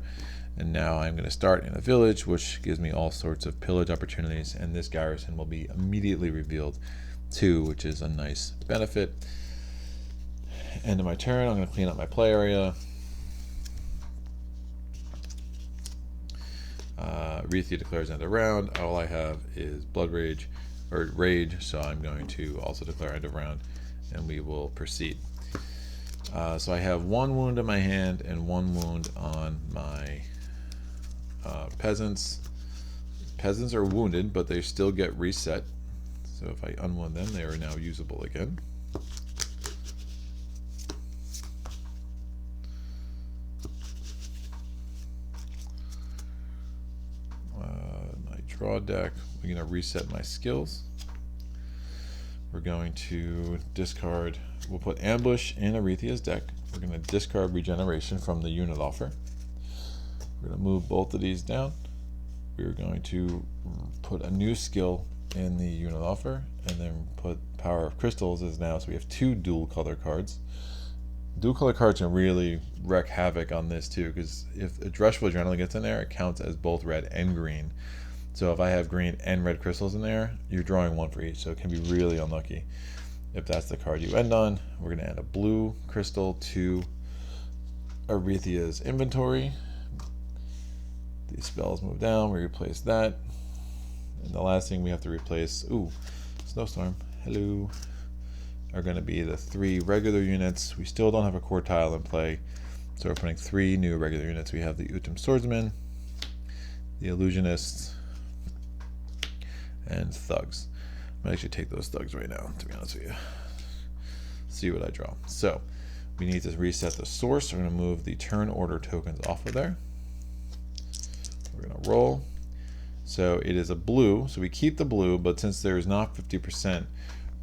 And now I'm going to start in a village, which gives me all sorts of pillage opportunities, and this garrison will be immediately revealed too, which is a nice benefit. End of my turn, I'm going to clean up my play area. Arethia declares end of round. All I have is Blood Rage, or Rage, so I'm going to also declare end of round, and we will proceed. So I have 1 wound in my hand and 1 wound on my peasants. Peasants are wounded, but they still get reset. So if I unwound them, they are now usable again. My draw deck, we're going to reset my skills. We're going to discard, we'll put Ambush in Arethia's deck. We're going to discard Regeneration from the unit offer. We're going to move both of these down. We're going to put a new skill in the unit offer, and then put Power of Crystals as now, so we have 2 dual color cards. Dual color cards can really wreak havoc on this too, because if a Dreshful Adrenaline gets in there, it counts as both red and green. So if I have green and red crystals in there, you're drawing 1 for each, so it can be really unlucky. If that's the card you end on, we're going to add a blue crystal to Arethia's inventory. These spells move down, we replace that. And the last thing we have to replace, Snowstorm, hello, are going to be the 3 regular units. We still don't have a core tile in play, so we're putting 3 new regular units. We have the Utum Swordsman, the Illusionists, and Thugs. I'm going to actually take those Thugs right now, to be honest with you. See what I draw. So we need to reset the source. We're going to move the turn order tokens off of there. We're going to roll. So it is a blue, so we keep the blue, but since there is not 50%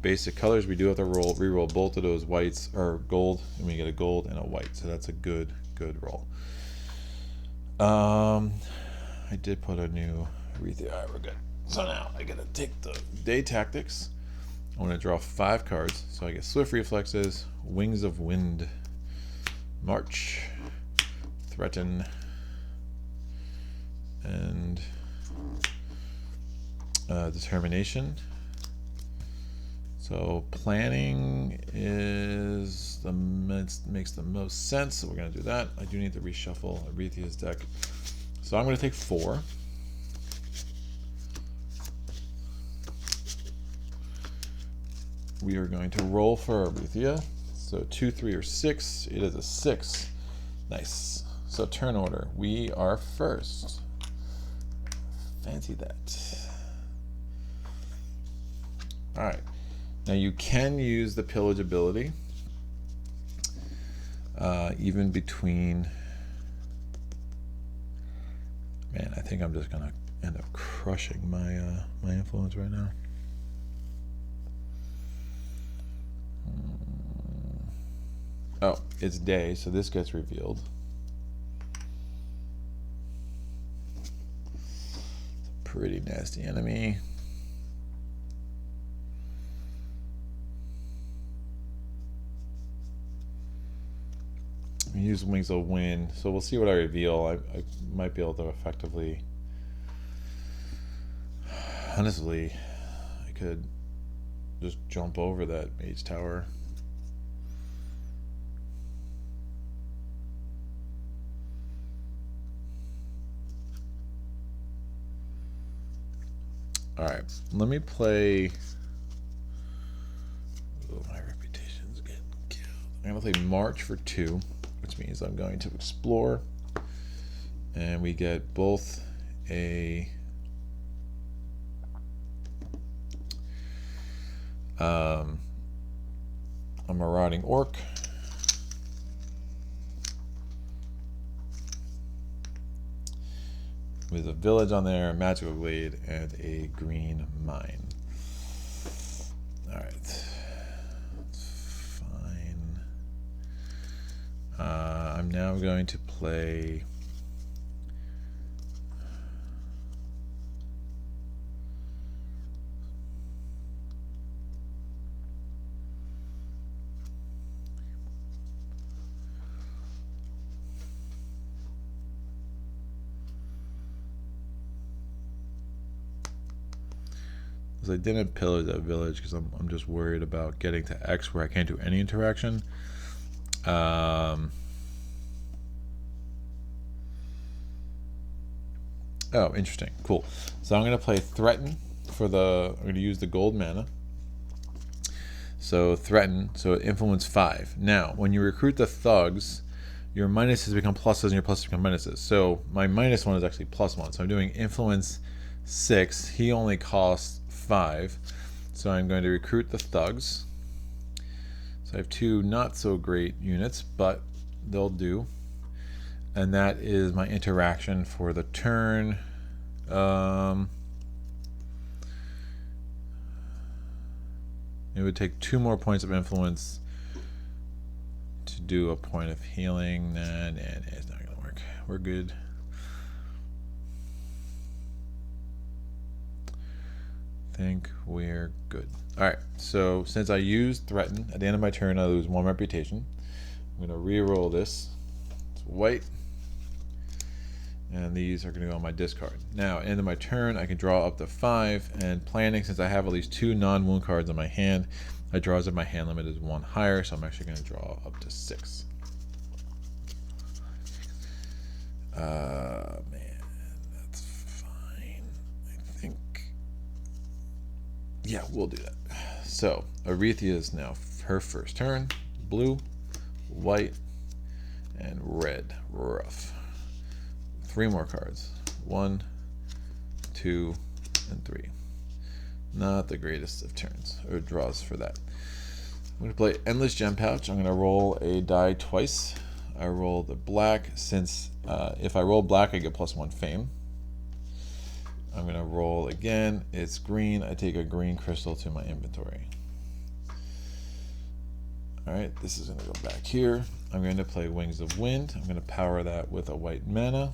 basic colors, we do have to re-roll both of those whites, or gold, and we get a gold and a white, so that's a good roll. I did put a new Arethia. Alright, we're good. So now I gotta take the day tactics. I'm gonna draw 5 cards, so I get Swift Reflexes, Wings of Wind, March, Threaten, and Determination. So planning makes the most sense, so we're going to do that. I do need to reshuffle Arethia's deck. So I'm going to take 4. We are going to roll for Arethia. So 2, 3, or 6. It is a 6. Nice. So turn order. We are first. Fancy that. Alright. Now you can use the pillage ability even between. Man, I think I'm just gonna end up crushing my my influence right now. Oh, it's day, so this gets revealed. It's a pretty nasty enemy. use Wings of Wind, so we'll see what I reveal. I might be able to effectively... Honestly, I could just jump over that Mage Tower. Alright, let me play... Oh, my reputation's getting killed. I'm going to play March for 2, which means I'm going to explore. And we get both a... a Marauding Orc. With a village on there, a magical glade, and a green mine. Alright. Fine. I'm now going to play... I didn't pillage that village because I'm just worried about getting to X where I can't do any interaction. Oh, interesting. Cool. So I'm going to play Threaten for the... I'm going to use the gold mana. So Threaten, so Influence 5. Now, when you recruit the thugs, your minuses become pluses and your pluses become minuses. So my -1 is actually +1. So I'm doing Influence 6. He only costs 5, so I'm going to recruit the thugs. So I have 2 not so great units, but they'll do. And that is my interaction for the turn. It would take 2 more points of influence to do a point of healing. Nah, it's not gonna work. We're good. Think we're good. Alright, so since I used Threaten, at the end of my turn I lose 1 reputation. I'm going to re-roll this. It's white. And these are going to go on my discard. Now, at the end of my turn, I can draw up to 5. And planning, since I have at least 2 non-wound cards in my hand, I draw as if my hand limit is 1 higher, so I'm actually going to draw up to 6. Man, that's fine. I think... Yeah, we'll do that. So, Arethia is now her first turn. Blue, white, and red. Rough. 3 more cards. 1, 2, and 3. Not the greatest of turns, or draws for that. I'm going to play Endless Gem Pouch. I'm going to roll a die twice. I roll the black, since if I roll black, I get +1 fame. I'm going to roll again. It's green. I take a green crystal to my inventory. Alright, this is going to go back here. I'm going to play Wings of Wind. I'm going to power that with a white mana.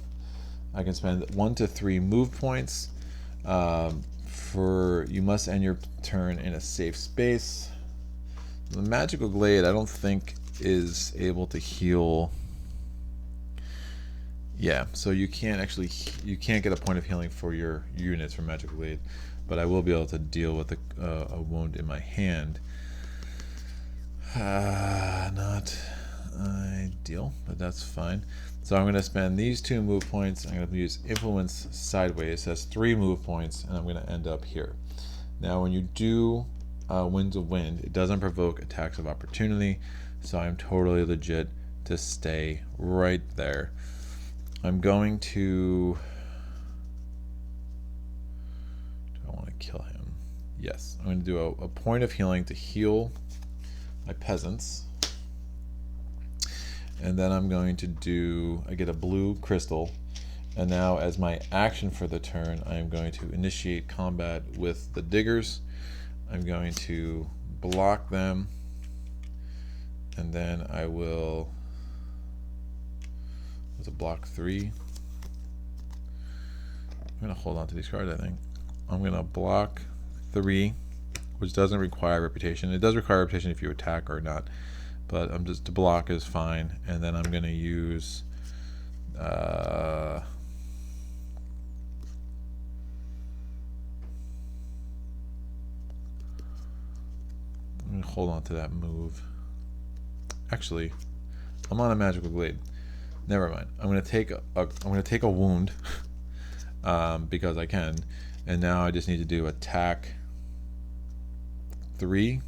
I can spend 1 to 3 move points. You must end your turn in a safe space. The Magical Glade, I don't think, is able to heal. Yeah, so you can't get a point of healing for your units from Magical Glade, but I will be able to deal with a wound in my hand. Not ideal, but that's fine. So I'm going to spend these 2 move points. I'm going to use Influence sideways. That's 3 move points, and I'm going to end up here. Now, when you do Winds of Wind, it doesn't provoke attacks of opportunity, so I'm totally legit to stay right there. I'm going to... Do I want to kill him? Yes. I'm going to do a point of healing to heal my peasants. And then I'm going to do... I get a blue crystal. And now, as my action for the turn, I am going to initiate combat with the diggers. I'm going to block them. And then I will... It's a block 3. I'm going to hold on to these cards, I think. I'm going to block 3, which doesn't require reputation. It does require reputation if you attack or not. but I'm just, to block is fine. And then I'm going to use I'm going to hold on to that move. Actually, I'm on a magical glade. Never mind. I'm going to take a wound because I can, and now I just need to do attack 3.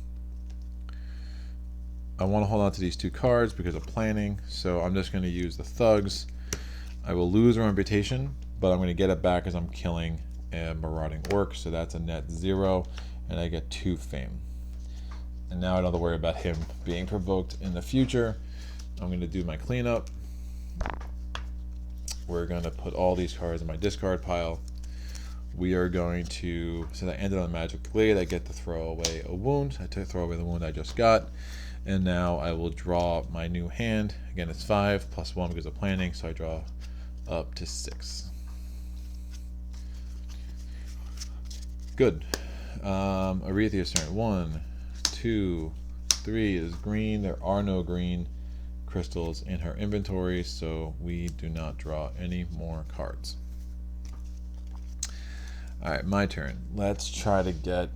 I want to hold on to these 2 cards because of planning, so I'm just going to use the thugs. I will lose a reputation, but I'm going to get it back as I'm killing a marauding orc, so that's a net 0, and I get 2 fame. And now I don't have to worry about him being provoked in the future. I'm going to do my cleanup. We're going to put all these cards in my discard pile. We are going to, since I ended on Magic Glade, I get to throw away a wound. I throw away the wound I just got. And now I will draw my new hand. Again, it's 5 plus 1 because of planning, so I draw up to 6. Good. Arethia's turn. 1, 2, 3 is green. There are no green crystals in her inventory, so we do not draw any more cards. Alright, my turn. Let's try to get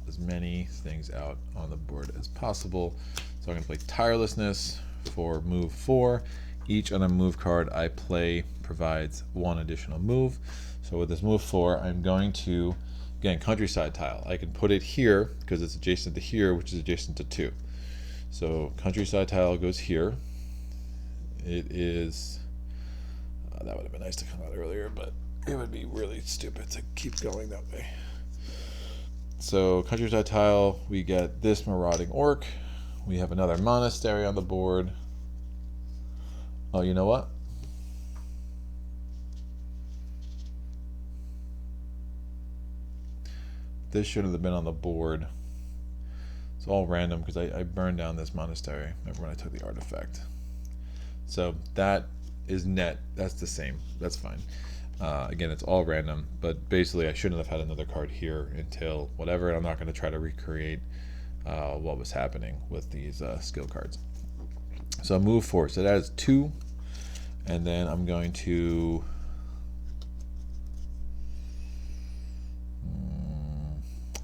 as many things out on the board as possible. So I'm going to play Tirelessness for move 4. Each on a move card I play provides 1 additional move. So with this move 4, I'm going to, again, Countryside Tile. I can put it here because it's adjacent to here, which is adjacent to 2. So Countryside Tile goes here. It is, that would have been nice to come out earlier, but it would be really stupid to keep going that way. So Countryside Tile, we get this Marauding Orc. We have another Monastery on the board. Oh, you know what? This shouldn't have been on the board. It's all random because I burned down this monastery. Remember when I took the artifact? So that is net. That's the same. That's fine. Again, it's all random, but basically I shouldn't have had another card here until whatever. I'm not going to try to recreate what was happening with these skill cards. So move 4. So that is 2. And then I'm going to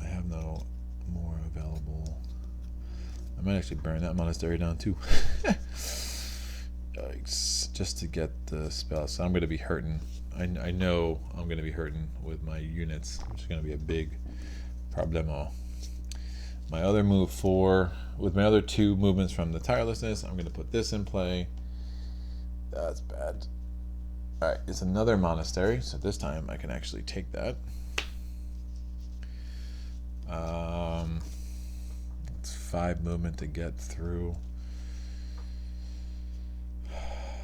I have no more available. I might actually burn that monastery down too. Yikes, just to get the spell. So I'm going to be hurting. I know I'm going to be hurting with my units, which is going to be a big problemo. My other move 4, with my other 2 movements from the Tirelessness, I'm going to put this in play. That's bad. Alright, it's another monastery, so this time I can actually take that. It's 5 movement to get through.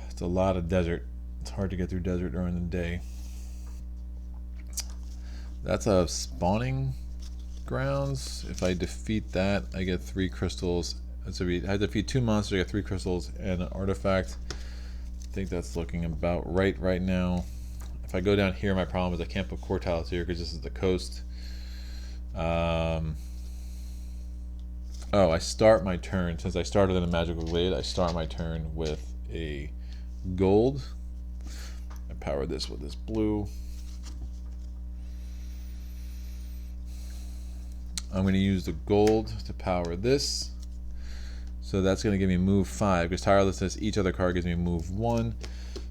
It's a lot of desert. It's hard to get through desert during the day. That's a spawning grounds. If I defeat that, I get 3 crystals. So I defeat 2 monsters, I get 3 crystals and an artifact. I think that's looking about right now. If I go down here, my problem is I can't put core tiles here because this is the coast. Oh, I start my turn, since I started in a magical glade, I start my turn with a gold. I power this with this blue. I'm going to use the gold to power this. So that's going to give me move 5, because Tirelessness, each other card gives me move 1.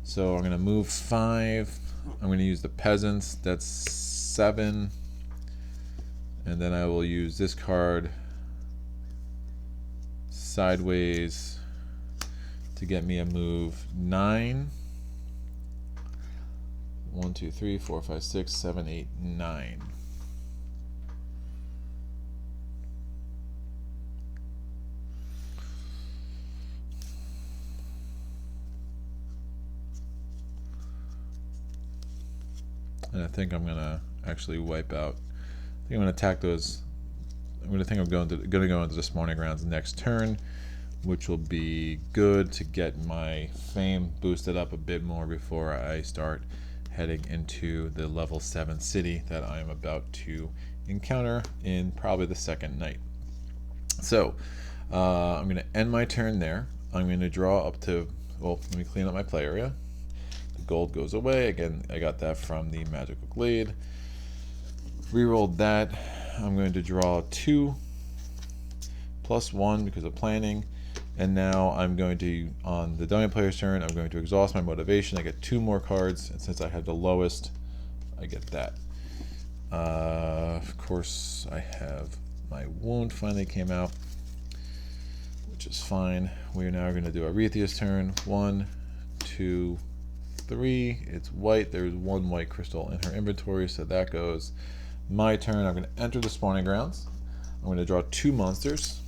So I'm going to move 5. I'm going to use the Peasants, that's 7. And then I will use this card sideways to get me a move 9. 1, 2, 3, 4, 5, 6, 7, 8, 9. And I think I'm gonna actually wipe out. I think I'm gonna attack those. I'm gonna go into the spawning grounds next turn, which will be good to get my fame boosted up a bit more before I start heading into the level 7 city that I am about to encounter in probably the second night. So I'm going to end my turn there. I'm going to draw up to, well, let me clean up my play area. The gold goes away. Again, I got that from the Magical Glade. Rerolled that. I'm going to draw 2 plus 1 because of planning. And now I'm going to, on the dummy player's turn, I'm going to exhaust my motivation. I get 2 more cards, and since I have the lowest, I get that. Of course, I have my wound finally came out, which is fine. We are now going to do Arethia's turn. 1, 2, 3. It's white. There's 1 white crystal in her inventory, so that goes. My turn. I'm going to enter the spawning grounds. I'm going to draw 2 monsters.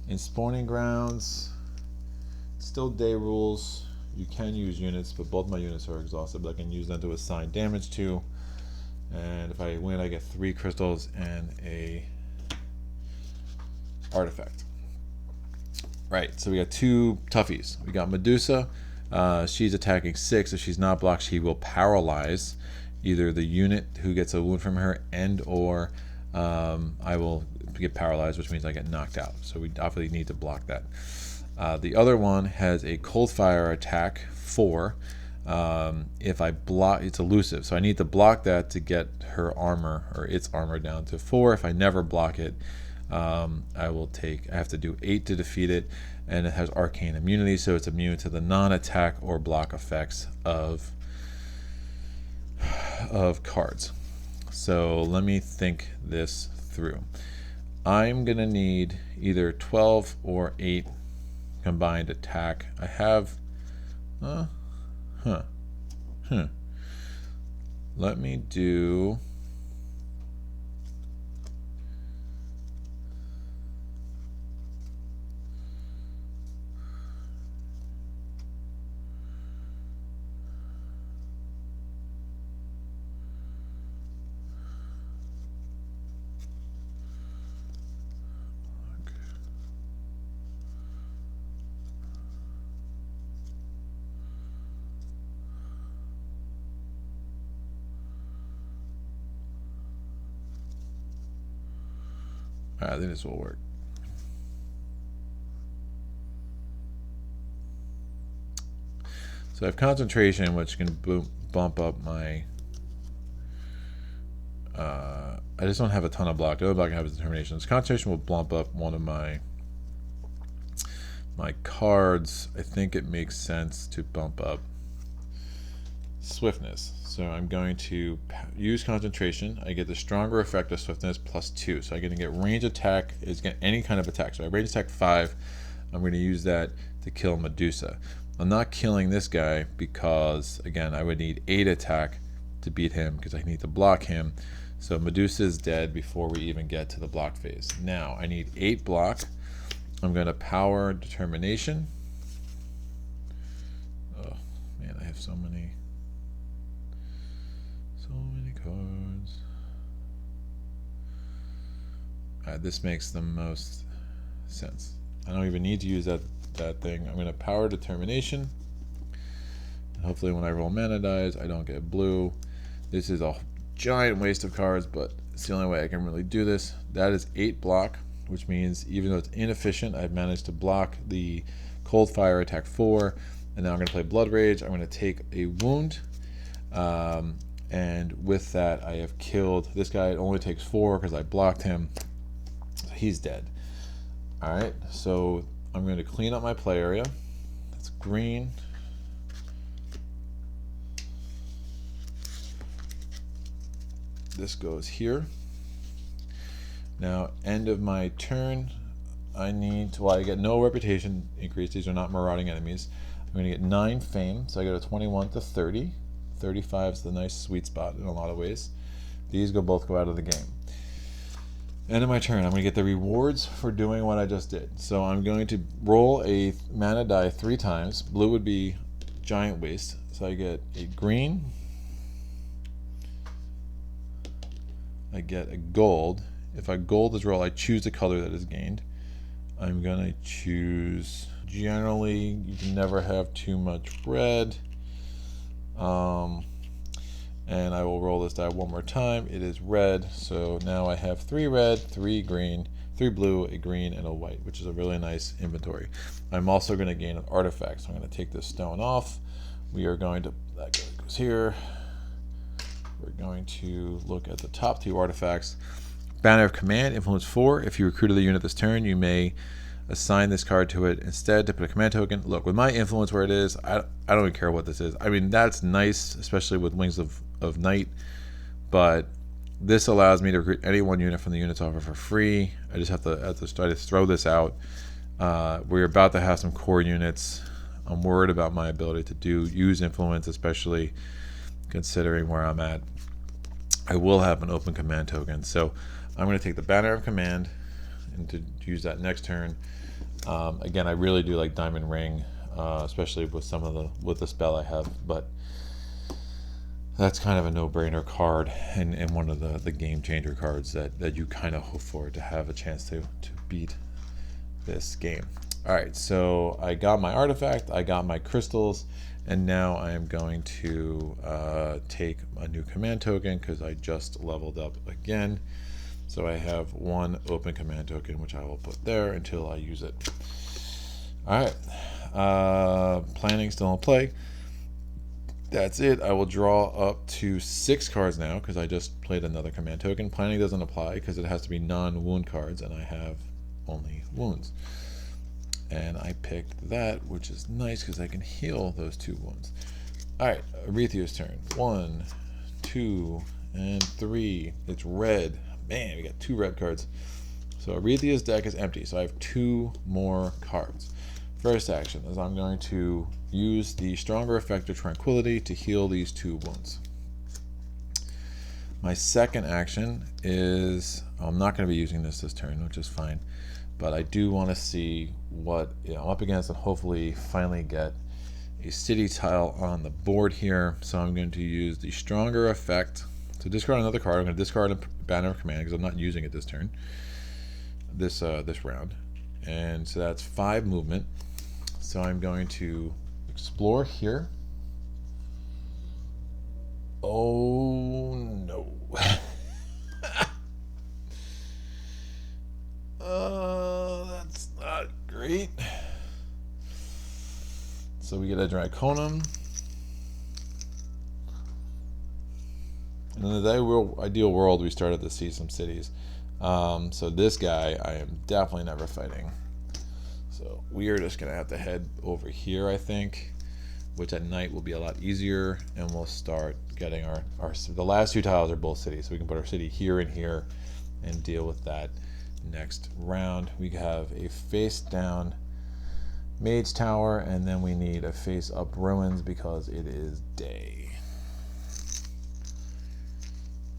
In spawning grounds, still day rules. You can use units, but both my units are exhausted, but I can use them to assign damage to. And if I win, I get 3 crystals and a artifact. Right, so we got 2 toughies. We got Medusa. She's attacking 6. If she's not blocked, she will paralyze either the unit who gets a wound from her and or I will get paralyzed, which means I get knocked out. So we obviously need to block that. The other one has a cold fire attack 4. If I block, it's elusive, so I need to block that to get her armor or its armor down to 4. If I never block it, I have to do 8 to defeat it, and it has arcane immunity, so it's immune to the non-attack or block effects of cards. So let me think this through. I'm gonna need either 12 or 8 combined attack. I have let me do I think this will work. So I have concentration, which can bump up my. I just don't have a ton of block. The other block I have is determination. This concentration will bump up one of my cards. I think it makes sense to bump up swiftness. So I'm going to use concentration. I get the stronger effect of swiftness +2. So I'm going to get range attack. Is get any kind of attack. So I range attack 5. I'm going to use that to kill Medusa. I'm not killing this guy because, again, I would need 8 attack to beat him because I need to block him. So Medusa is dead before we even get to the block phase. Now I need 8 block. I'm going to power determination. Oh man, I have so many cards. This makes the most sense. I don't even need to use that thing. I'm going to power determination. And hopefully when I roll mana dies, I don't get blue. This is a giant waste of cards, but it's the only way I can really do this. That is 8 block, which means even though it's inefficient, I've managed to block the cold fire attack 4. And now I'm going to play Blood Rage. I'm going to take a wound. And with that, I have killed this guy. It only takes 4 because I blocked him. So he's dead. Alright, so I'm going to clean up my play area. That's green. This goes here. Now, end of my turn. I get no reputation increase. These are not marauding enemies. I'm going to get 9 fame, so I go to 21 to 30. 35 is the nice sweet spot in a lot of ways. These both go out of the game. End of my turn. I'm going to get the rewards for doing what I just did. So I'm going to roll a mana die 3 times. Blue would be giant waste. So I get a green. I get a gold. If a gold is rolled, I choose the color that is gained. I'm going to choose, generally, you can never have too much red. And I will roll this die one more time. It is red, so now I have 3 red, 3 green, 3 blue, a green, and a white, which is a really nice inventory. I'm also going to gain an artifact, so I'm going to take this stone off. We are going to, that goes here. We're going to look at the top 2 artifacts. Banner of Command, influence 4. If you recruited the unit this turn, you may assign this card to it instead to put a command token. Look, with my influence where it is, I don't even care what this is. I mean, that's nice, especially with Wings of Night, but this allows me to recruit any one unit from the units offer for free. I just have to try to throw this out. We're about to have some core units. I'm worried about my ability to use influence, especially considering where I'm at. I will have an open command token, so I'm going to take the Banner of Command and to use that next turn. Again, I really do like Diamond Ring, especially with the spell I have, but that's kind of a no-brainer card and one of the game changer cards that you kind of hope for to have a chance to beat this game. All right, so I got my artifact, I got my crystals, and now I am going to take a new command token because I just leveled up again. So I have 1 open command token, which I will put there until I use it. All right, planning still in play. That's it. I will draw up to 6 cards now because I just played another command token. Planning doesn't apply because it has to be non-wound cards, and I have only wounds. And I picked that, which is nice because I can heal those 2 wounds. All right, Arethia's turn. 1, 2, and 3. It's red. Man, we got 2 red cards. So Arethia's deck is empty, so I have 2 more cards. First action is I'm going to use the stronger effect of Tranquility to heal these 2 wounds. My second action is, I'm not going to be using this turn, which is fine, but I do want to see what I'm up against and hopefully finally get a city tile on the board here. So I'm going to use the stronger effect to discard another card. I'm going to discard a Banner of Command because I'm not using it this turn, this round, and so that's 5 movement. So I'm going to explore here. Oh no. That's not great. So we get a Draconum. And in the ideal world, we started to see some cities. So this guy, I am definitely never fighting. So we are just gonna have to head over here, I think, which at night will be a lot easier, and we'll start getting our the last 2 tiles are both cities, so we can put our city here and here and deal with that next round. We have a face down Mage Tower, and then we need a face up Ruins because it is day.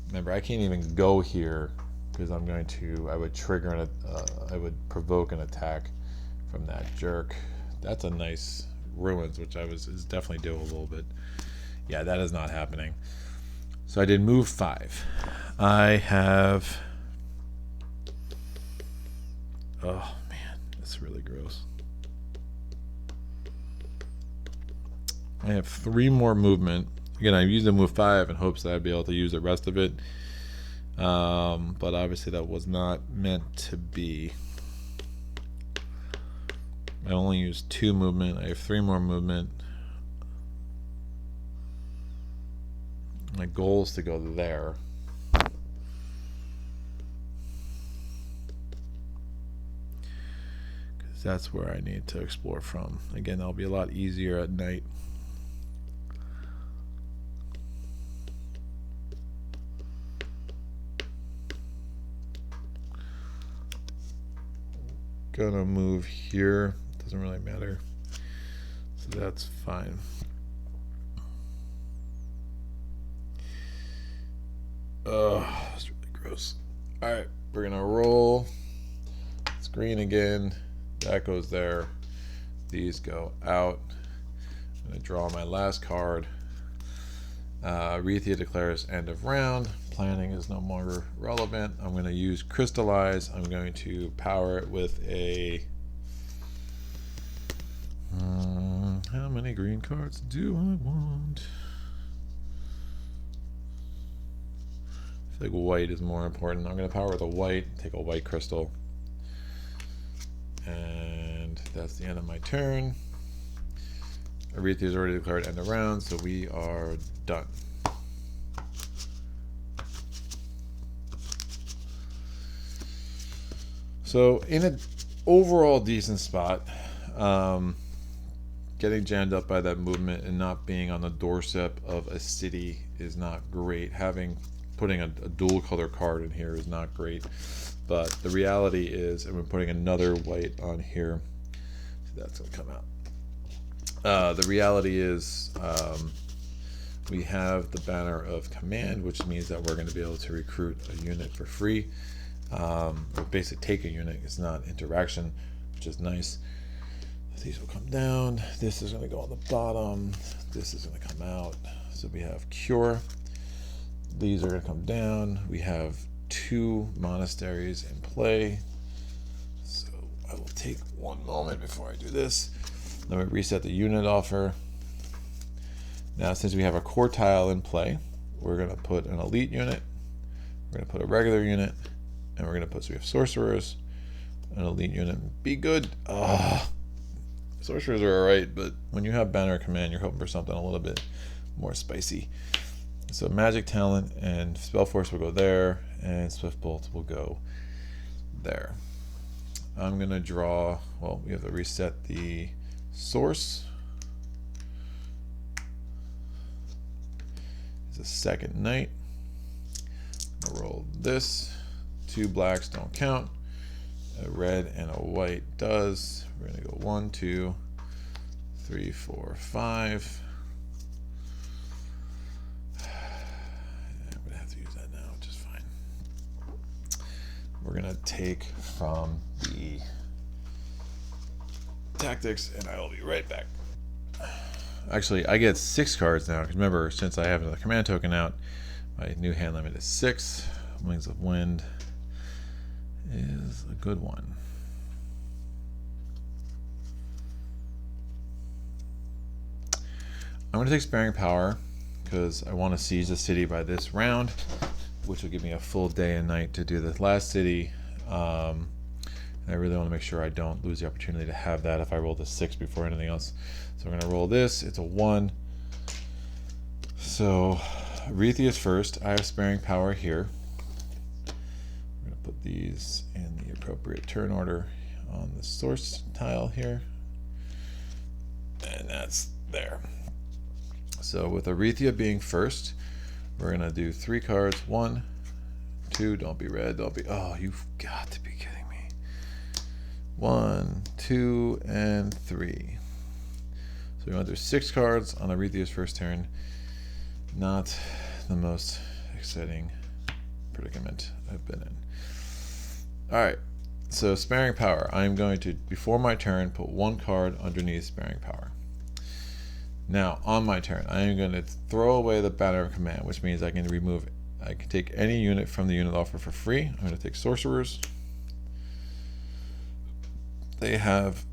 Remember, I can't even go here because I would trigger I would provoke an attack from that jerk. That's a nice Ruins, which is definitely doable, but yeah, that is not happening. So I did move 5. I have, oh man, that's really gross. I have 3 more movement. Again, I used the move 5 in hopes that I'd be able to use the rest of it, but obviously that was not meant to be. I only used 2 movement. I have 3 more movement. My goal is to go there. Because that's where I need to explore from. Again, that'll be a lot easier at night. Gonna move here. Doesn't really matter. So that's fine. Oh, that's really gross. Alright, we're gonna roll. It's green again. That goes there. These go out. I'm gonna draw my last card. Rethea declares end of round. Planning is no longer relevant. I'm going to use Crystallize. I'm going to power it with a... how many green cards do I want? I feel like white is more important. I'm going to power with a white, take a white crystal, And that's the end of my turn. Aretha is already declared end of round, so we are done. So in an overall decent spot, getting jammed up by that movement and not being on the doorstep of a city is not great. Putting a dual color card in here is not great. But the reality is, and we're putting another white on here, so that's going to come out. The reality is we have the banner of command, which means that we're going to be able to recruit a unit for free. Or basically take a unit. It's not interaction, which is nice. These will come down. This is going to go on the bottom. This is going to come out. So we have cure. These are going to come down. We have 2 monasteries in play. So I will take one moment before I do this. Then we reset the unit offer. Now, since we have a core tile in play, we're going to put an elite unit. We're going to put a regular unit. And we're going to put, so we have sorcerers, an elite unit. Be good. Sorcerers are alright, but when you have banner command, you're hoping for something a little bit more spicy. So magic talent and spell force will go there, and swift bolt will go there. I'm going to draw, well, we have to reset the source. It's a second knight. I'll roll this. 2 blacks don't count. A red and a white does. We're going to go 1, 2, 3, 4, 5. I'm going to have to use that now, which is fine. We're going to take from the tactics, and I will be right back. Actually, I get 6 cards now, because remember, since I have another command token out, my new hand limit is 6. Wings of Wind is a good one. I'm going to take Sparing Power because I want to siege the city by this round, which will give me a full day and night to do this last city. And I really want to make sure I don't lose the opportunity to have that if I roll the 6 before anything else. So we're going to roll this. It's a 1. So Aretha is first. I have Sparing Power here. Put these in the appropriate turn order on the source tile here, and that's there. So with Aretha being first, we're gonna do 3 cards. 1, 2, don't be red, don't be, oh, you've got to be kidding me. 1, 2, and 3. So we want to do 6 cards on Aretha's first turn. Not the most exciting predicament I've been in. Alright, so Sparing Power. I'm going to, before my turn, put 1 card underneath Sparing Power. Now, on my turn, I am going to throw away the banner of command, which means I can take any unit from the unit offer for free. I'm going to take sorcerers. They have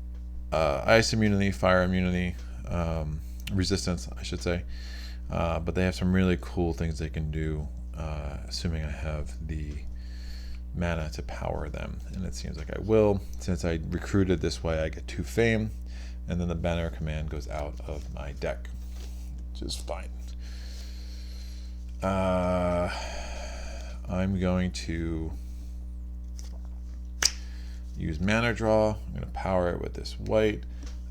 ice immunity, fire immunity, resistance, I should say. But they have some really cool things they can do, assuming I have the mana to power them, and it seems like I will. Since I recruited this way, I get 2 fame, and then the banner command goes out of my deck, which is fine. I'm going to use mana draw. I'm going to power it with this white.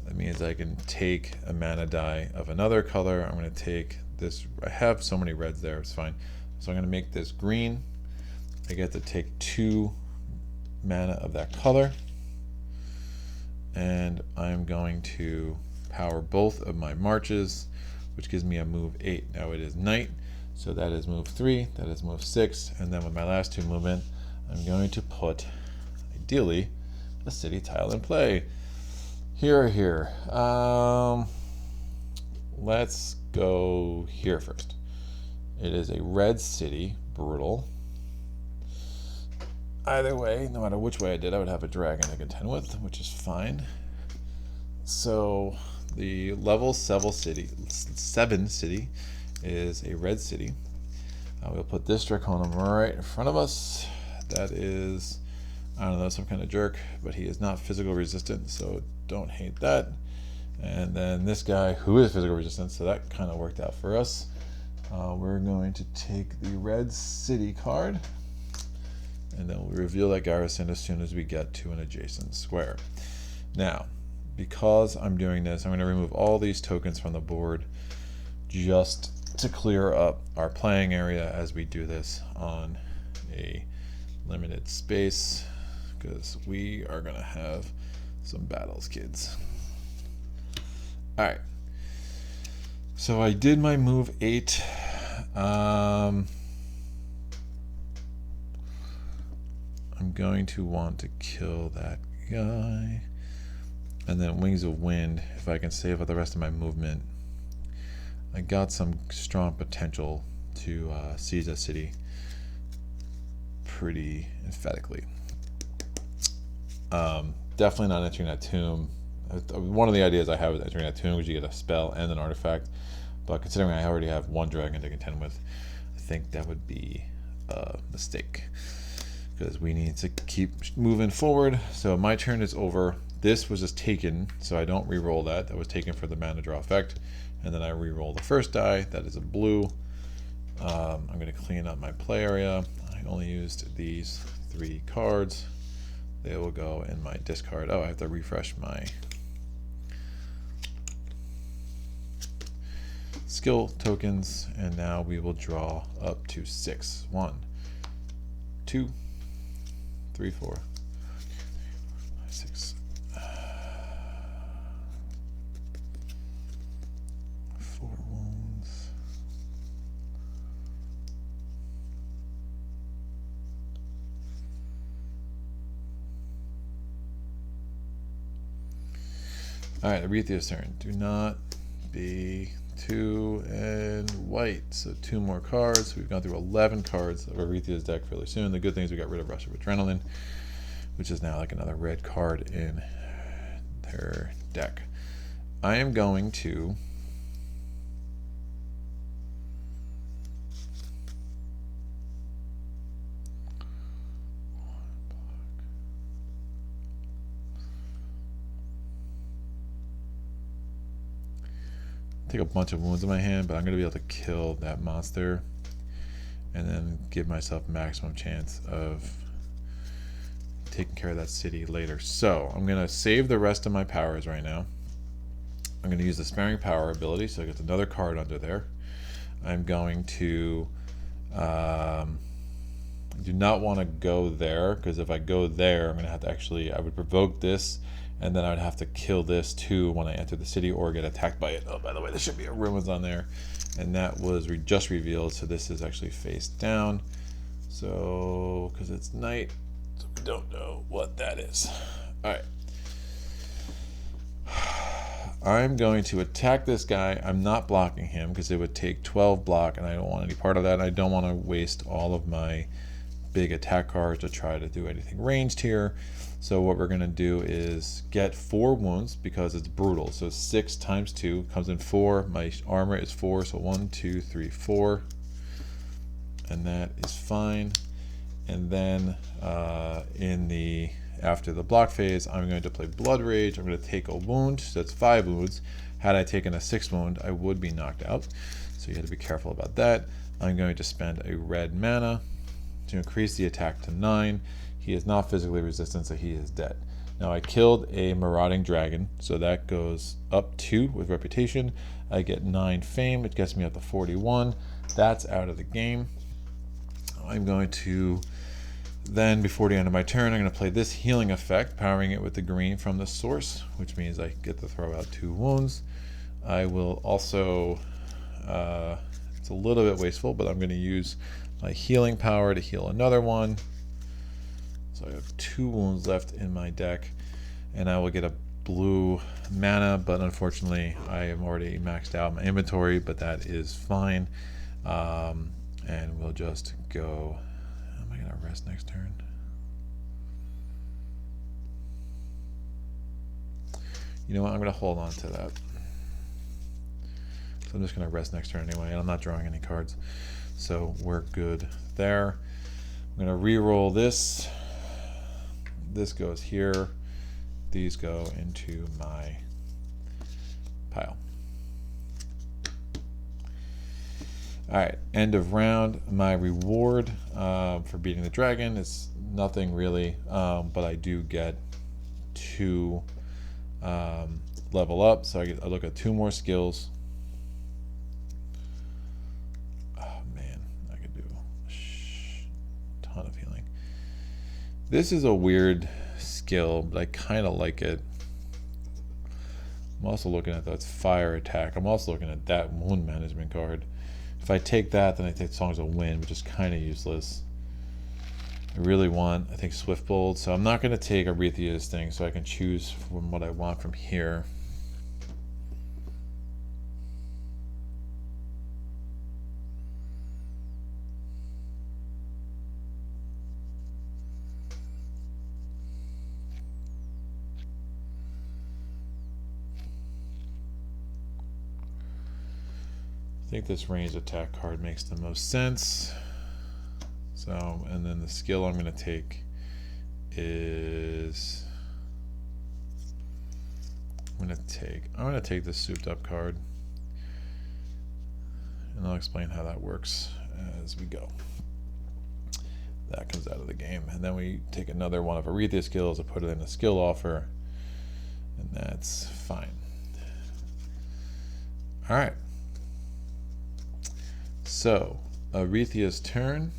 That means I can take a mana die of another color. I'm going to take this, I have so many reds there, it's fine. So I'm going to make this green. I get to take 2 mana of that color, and I'm going to power both of my marches, which gives me a move 8. Now it is night, so that is move 3, that is move 6, and then with my last 2 movement, I'm going to put, ideally, a city tile in play. Here or here. Let's go here first. It is a red city, brutal. Either way, no matter which way I did, I would have a dragon to contend with, which is fine. So the level 7 city is a red city. We'll put this Draconum right in front of us. That is I don't know, some kind of jerk, but he is not physical resistant, so don't hate that. And then this guy who is physical resistant, so that kind of worked out for us. We're going to take the red city card, and then we'll reveal that garrison as soon as we get to an adjacent square. Now, because I'm doing this, I'm going to remove all these tokens from the board just to clear up our playing area as we do this on a limited space, because we are going to have some battles, kids. Alright, so I did my move 8. I'm going to want to kill that guy. And then Wings of Wind, if I can save up the rest of my movement. I got some strong potential to seize a city pretty emphatically. Definitely not entering that tomb. One of the ideas I have with entering that tomb is you get a spell and an artifact, but considering I already have one dragon to contend with, I think that would be a mistake, because we need to keep moving forward. So my turn is over. This was just taken, so I don't re-roll that. That was taken for the mana draw effect, and then I re-roll the first die. That is a blue. I'm going to clean up my play area. I only used these 3 cards. They will go in my discard. Oh, I have to refresh my skill tokens, and now we will draw up to 6. 1, 2, 3, 4, 6. 4 wounds. All right, Arethia's turn. Do not be 2 and white, so 2 more cards. We've gone through 11 cards of Arethia's deck fairly soon. The good thing is we got rid of Rush of Adrenaline, which is now like another red card in her deck. I am going to take a bunch of wounds in my hand, but I'm going to be able to kill that monster and then give myself maximum chance of taking care of that city later. So I'm going to save the rest of my powers right now. I'm going to use the Sparing Power ability, so I get another card under there. I'm going to do not want to go there, because if I go there, I'm going to have to actually, I would provoke this, and then I would have to kill this too when I enter the city or get attacked by it. Oh, by the way, there should be a ruins on there, and that was just revealed, so this is actually face down. So, because it's night, so we don't know what that is. All right. I'm going to attack this guy. I'm not blocking him because it would take 12 block, and I don't want any part of that. I don't want to waste all of my big attack cards to try to do anything ranged here. So what we're going to do is get 4 wounds because it's brutal. So 6 times 2 comes in 4. My armor is 4, so 1, 2, 3, 4. And that is fine. And then after the block phase, I'm going to play Blood Rage. I'm going to take a wound, so that's 5 wounds. Had I taken a 6th wound, I would be knocked out. So you have to be careful about that. I'm going to spend a red mana to increase the attack to 9. He is not physically resistant, so he is dead. Now I killed a marauding dragon, so that goes up 2 with reputation. I get 9 fame, it gets me up to 41. That's out of the game. I'm going to then, before the end of my turn, I'm going to play this healing effect, powering it with the green from the source, which means I get to throw out 2 wounds. I will also, it's a little bit wasteful, but I'm going to use my healing power to heal another one. So I have 2 wounds left in my deck, and I will get a blue mana, but unfortunately I am already maxed out my inventory, but that is fine. And we'll just go. Am I going to rest next turn? You know what? I'm going to hold on to that. So I'm just going to rest next turn anyway, and I'm not drawing any cards. So we're good there. I'm going to re-roll this. this goes here. These go into my pile. All right, end of round. My reward for beating the dragon is nothing really, but I do get 2 level up, so I look at 2 more skills. Oh man, I could do a ton of healing. This is a weird skill, but I kind of like it. I'm also looking at that fire attack. I'm also looking at that wound management card. If I take that, then I take Songs of Wind, which is kind of useless. I really want, I think, Swift Bolt, so I'm not going to take Arethia's thing, so I can choose from what I want from here. I think this ranged attack card makes the most sense. So, and then the skill I'm going to take is I'm going to take this souped up card, and I'll explain how that works as we go. That comes out of the game, and then we take another one of Arethia's skills and put it in a skill offer, and that's fine. All right. So, Arethia's turn.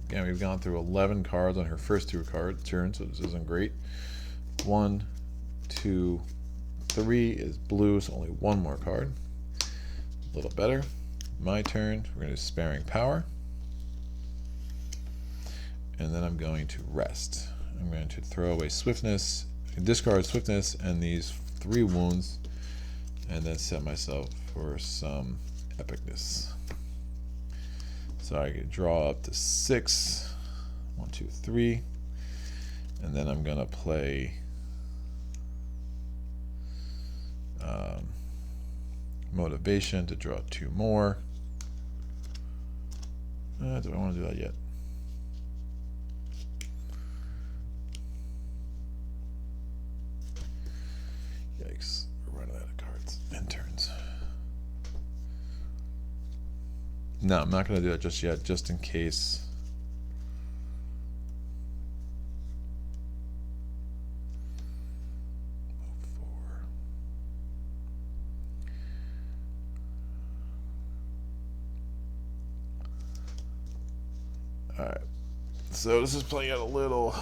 Again, we've gone through 11 cards on her first 2 turns, so this isn't great. 1, 2, 3 is blue, so only 1 more card. A little better. My turn. We're going to do Sparing Power. And then I'm going to rest. I'm going to throw away Swiftness, discard Swiftness and these 3 wounds, and then set myself for some epicness. So I could draw up to 6. 1, 2, 3. And then I'm going to play Motivation to draw 2 more. Do I want to do that yet? Yikes. We're running out of cards and turns. No, I'm not going to do that just yet, just in case. Alright, so this is playing out a little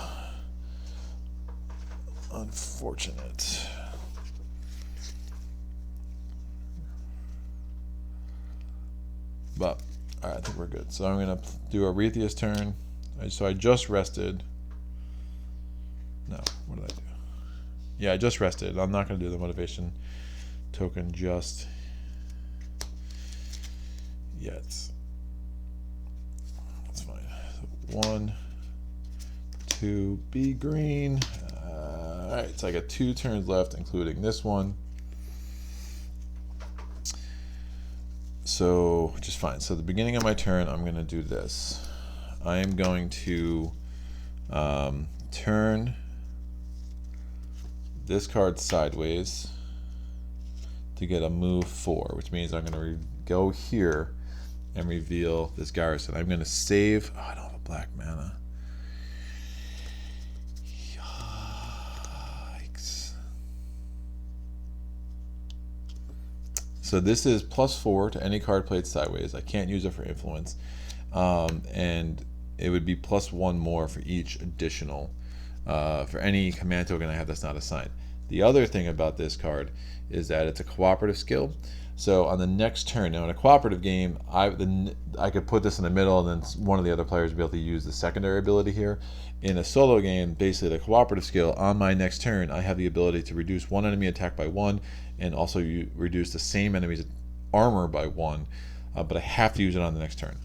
unfortunate. But, alright, I think we're good. So I'm going to do Arethia's turn. So I just rested. No, what did I do? Yeah, I just rested. I'm not going to do the motivation token just yet. That's fine. So 1, 2, be green. Alright, so I got 2 turns left, including this one. So, which is fine. So, at the beginning of my turn, I'm going to do this. I am going to turn this card sideways to get a move 4, which means I'm going to go here and reveal this Garrison. I'm going to save. Oh, I don't have a black mana. Yikes. So this is +4 to any card played sideways. I can't use it for influence. And it would be +1 more for each additional, for any command token I have that's not assigned. The other thing about this card is that it's a cooperative skill. So on the next turn, now in a cooperative game, I could put this in the middle and then one of the other players would be able to use the secondary ability here. In a solo game, basically the cooperative skill, on my next turn, I have the ability to reduce one enemy attack by 1 and also reduce the same enemy's armor by 1, but I have to use it on the next turn.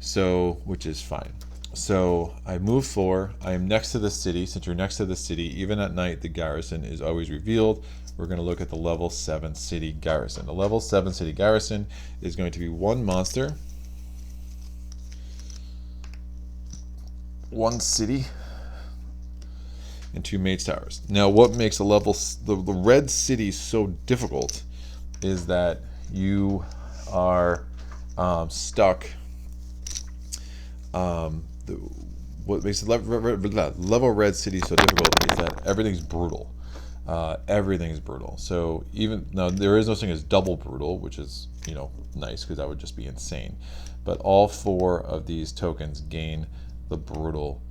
So, which is fine. So I move 4. I am next to the city. Since you're next to the city, even at night, the Garrison is always revealed. We're going to look at the level 7 city Garrison. The level 7 city Garrison is going to be 1 monster, 1 city, and 2 Mage Towers. Now, what makes the red city so difficult is that you are stuck. What makes the level red city so difficult is that everything's brutal. Everything's brutal. So even now, there is no such thing as double brutal, which is nice because that would just be insane. But all 4 of these tokens gain the brutal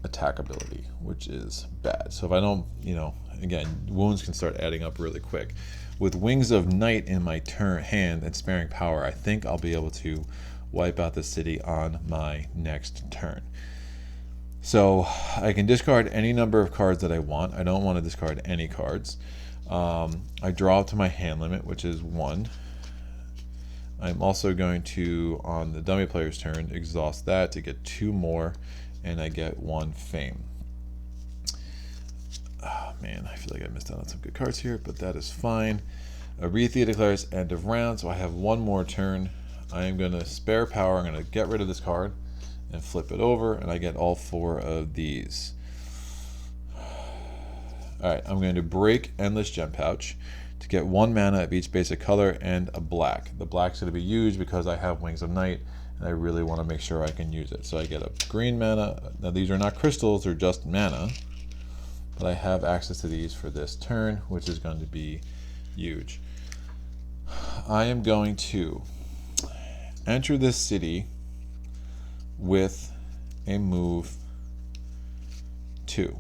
attack ability, which is bad. So if I don't, again, wounds can start adding up really quick. With Wings of Night in my hand and Sparing Power, I think I'll be able to wipe out the city on my next turn. So I can discard any number of cards that I want. I don't want to discard any cards. I draw to my hand limit, which is 1. I'm also going to, on the dummy player's turn, exhaust that to get 2 more, and I get 1 fame. Oh man, I feel like I missed out on some good cards here, but that is fine. Aretha declares end of round, so I have 1 more turn. I am going to spare power. I'm going to get rid of this card and flip it over, and I get all 4 of these. Alright, I'm going to break Endless Gem Pouch to get 1 mana of each basic color and a black. The black's going to be used because I have Wings of Night, and I really want to make sure I can use it. So I get a green mana. Now these are not crystals, they're just mana, but I have access to these for this turn, which is going to be huge. I am going to enter this city with a move 2.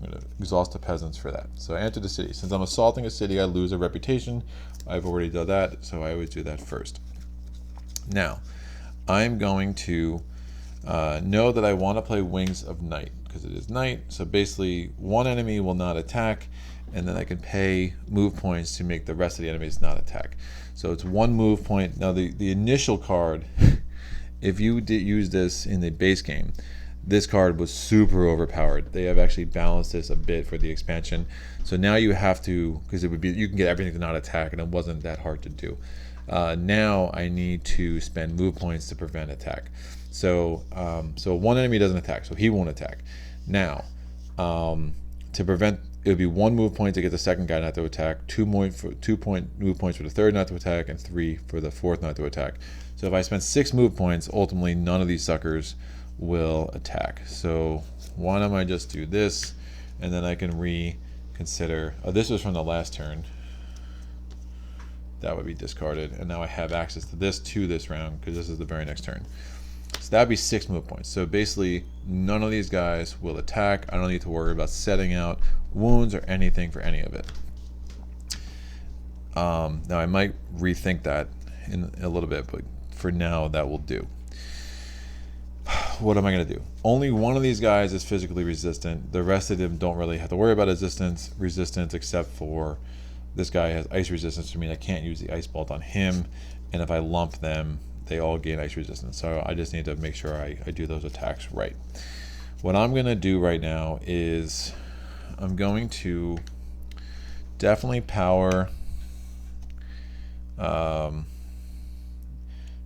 I'm going to exhaust the peasants for that. So I enter the city. Since I'm assaulting a city, I lose a reputation. I've already done that, so I always do that first. Now, I'm going to know that I want to play Wings of Night, because it is night. So basically, 1 enemy will not attack, and then I can pay move points to make the rest of the enemies not attack. So it's 1 move point. Now, the initial card, if you did use this in the base game, this card was super overpowered. They have actually balanced this a bit for the expansion. So now you have to, because you can get everything to not attack, and it wasn't that hard to do. Now I need to spend move points to prevent attack. So 1 enemy doesn't attack, so he won't attack. Now, to prevent, it would be 1 move point to get the second guy not to attack, 2 move points for the third not to attack, and 3 for the fourth not to attack. So if I spend 6 move points, ultimately none of these suckers will attack. So why don't I just do this, and then I can reconsider. This was from the last turn. That would be discarded, and now I have access to this round because this is the very next turn. So that would be 6 move points. So basically, none of these guys will attack. I don't need to worry about setting out wounds or anything for any of it. Now I might rethink that in a little bit, but for now that will do. What am I going to do? Only 1 of these guys is physically resistant. The rest of them don't really have to worry about resistance except for this guy has ice resistance, which means I can't use the ice bolt on him, and if I lump them, they all gain ice resistance. So I just need to make sure I do those attacks right. What I'm going to do right now is I'm going to definitely power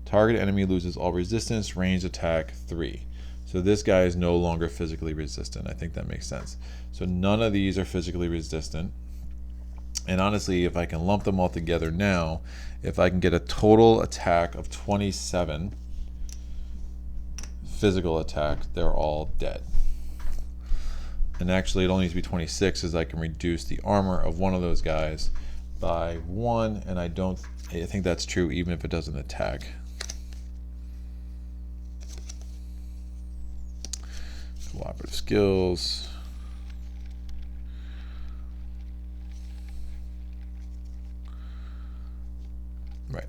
target enemy loses all resistance, ranged attack 3. So this guy is no longer physically resistant. I think that makes sense. So none of these are physically resistant. And honestly, if I can lump them all together now, if I can get a total attack of 27 physical attack, they're all dead. And actually it only needs to be 26, as I can reduce the armor of one of those guys by 1, and I think that's true even if it doesn't attack. Cooperative skills. Right.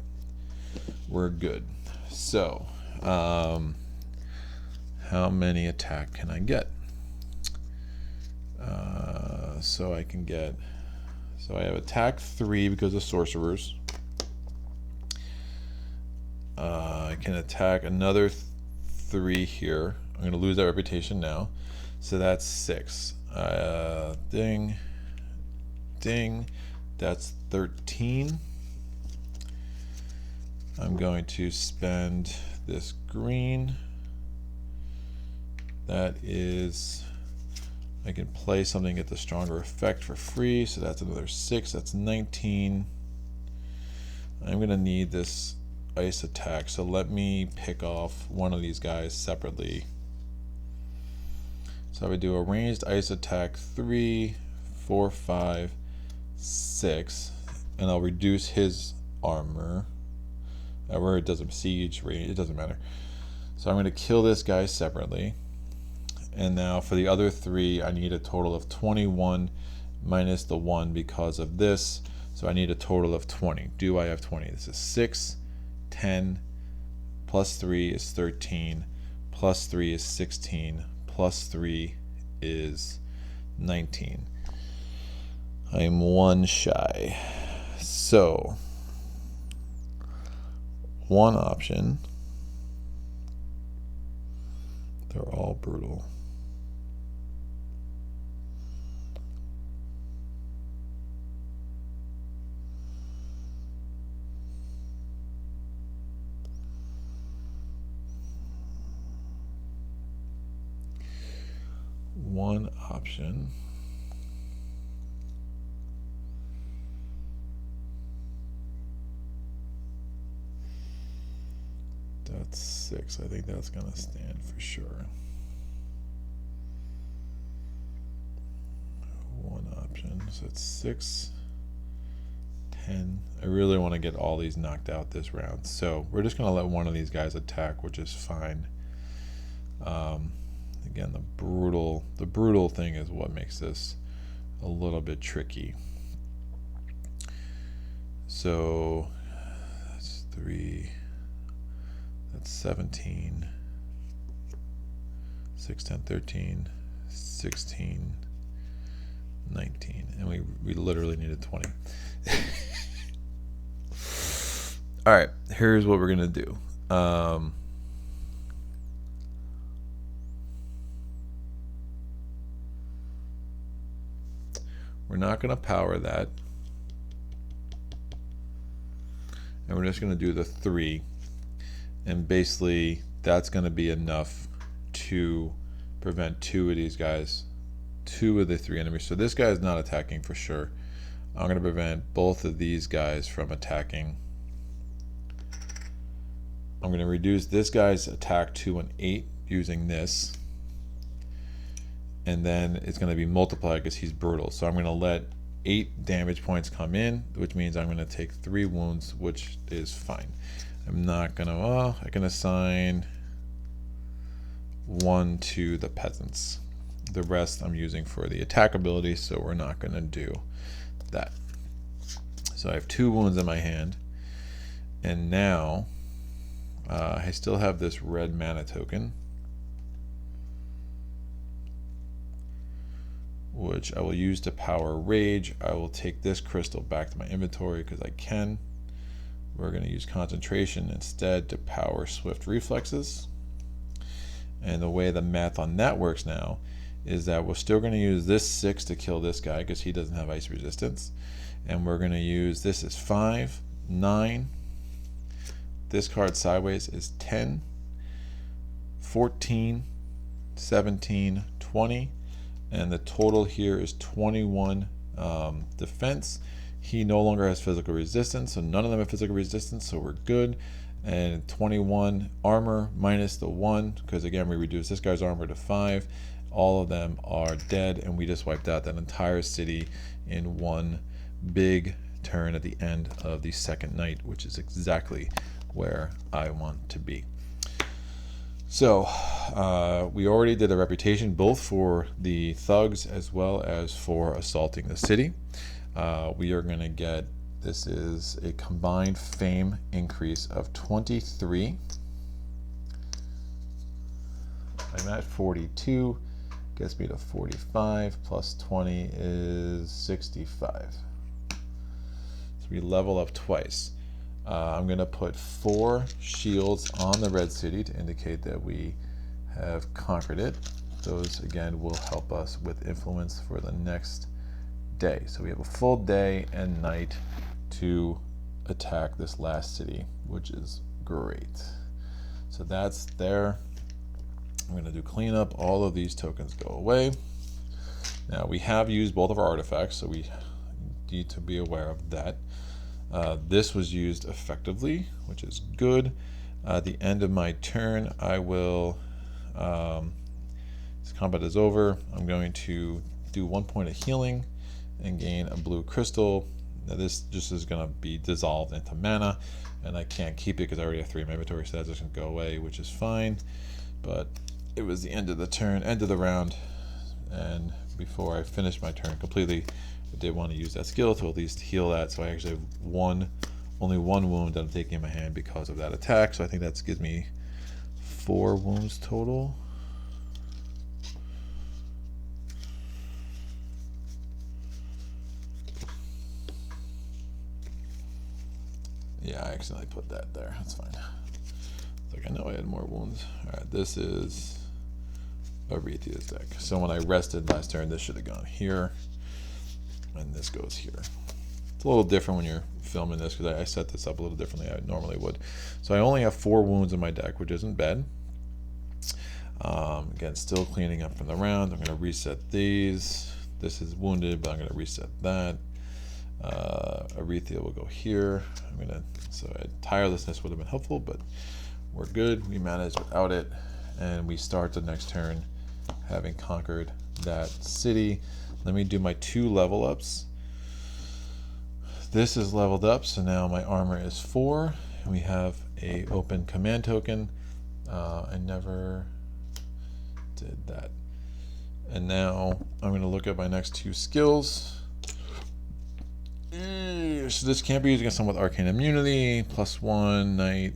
We're good. So, how many attack can I get? So I can get, so I have attack 3 because of sorcerers. I can attack another 3 here. I'm going to lose that reputation now. So that's 6. Ding. Ding. That's 13. I'm going to spend this green. That is I can play something, get the stronger effect for free, so that's another 6, that's 19. I'm gonna need this ice attack, so let me pick off one of these guys separately. So I would do a ranged ice attack 3, 4, 5, 6, and I'll reduce his armor. Where it doesn't siege range, it doesn't matter. So I'm going to kill this guy separately. And now for the other 3, I need a total of 21 minus the 1 because of this. So I need a total of 20. Do I have 20? This is 6, 10, plus 3 is 13, plus 3 is 16, plus 3 is 19. I am 1 shy. So, one option. They're all brutal. One option. That's 6. I think that's going to stand for sure. One option. So it's 6, 10. I really want to get all these knocked out this round. So we're just going to let one of these guys attack, which is fine. Again, the brutal thing is what makes this a little bit tricky. So that's 3. That's 17, 6, 10, 13, 16, 19, and we literally needed 20. All right, here's what we're gonna do. We're not gonna power that, and we're just gonna do the 3. And basically, that's going to be enough to prevent 2 of these guys, 2 of the 3 enemies. So this guy is not attacking for sure. I'm going to prevent both of these guys from attacking. I'm going to reduce this guy's attack to an 8 using this. And then it's going to be multiplied because he's brutal. So I'm going to let 8 damage points come in, which means I'm going to take 3 wounds, which is fine. I'm not gonna, I can assign 1 to the peasants. The rest I'm using for the attack ability, so we're not gonna do that. So I have 2 wounds in my hand, and now I still have this red mana token, which I will use to power rage. I will take this crystal back to my inventory because I can. We're going to use concentration instead to power swift reflexes. And the way the math on that works now is that we're still going to use this 6 to kill this guy because he doesn't have ice resistance. And we're going to use this is 5, 9. This card sideways is 10, 14, 17, 20. And the total here is 21 defense. He no longer has physical resistance, so none of them have physical resistance, so we're good. And 21 armor minus the 1, because again we reduced this guy's armor to 5. All of them are dead, and we just wiped out that entire city in one big turn at the end of the second night, which is exactly where I want to be. So we already did a reputation both for the thugs as well as for assaulting the city. We are going to get, this is a combined fame increase of 23. I'm at 42, gets me to 45, plus 20 is 65. So we level up twice. I'm going to put 4 shields on the red city to indicate that we have conquered it. Those again will help us with influence for the next day. So we have a full day and night to attack this last city, which is great. So that's there. I'm going to do cleanup. All of these tokens go away. Now we have used both of our artifacts, so we need to be aware of that. This was used effectively, which is good. At the end of my turn, I will, this combat is over, I'm going to do 1 point of healing and gain a blue crystal. Now this just is going to be dissolved into mana, and I can't keep it because I already have 3 in my inventory, so that's just going to go away, which is fine. But it was the end of the turn, end of the round, and before I finished my turn completely, I did want to use that skill to at least heal that, so I actually have only one wound that I'm taking in my hand because of that attack, so I think that gives me 4 wounds total. Yeah, I accidentally put that there. That's fine. It's like I know I had more wounds. Alright, this is Arethia's deck. So when I rested last turn, this should have gone here. And this goes here. It's a little different when you're filming this because I set this up a little differently than I normally would. So I only have 4 wounds in my deck, which isn't bad. Again, still cleaning up from the round. I'm going to reset these. This is wounded, but I'm going to reset that. Arethia will go here. So tirelessness would have been helpful, but we're good. We managed without it, and we start the next turn having conquered that city. Let me do my 2 level ups. This is leveled up, so now my armor is 4, and we have a open command token. I never did that. And now I'm going to look at my next 2 skills. So this can't be used against someone with arcane immunity, +1 knight.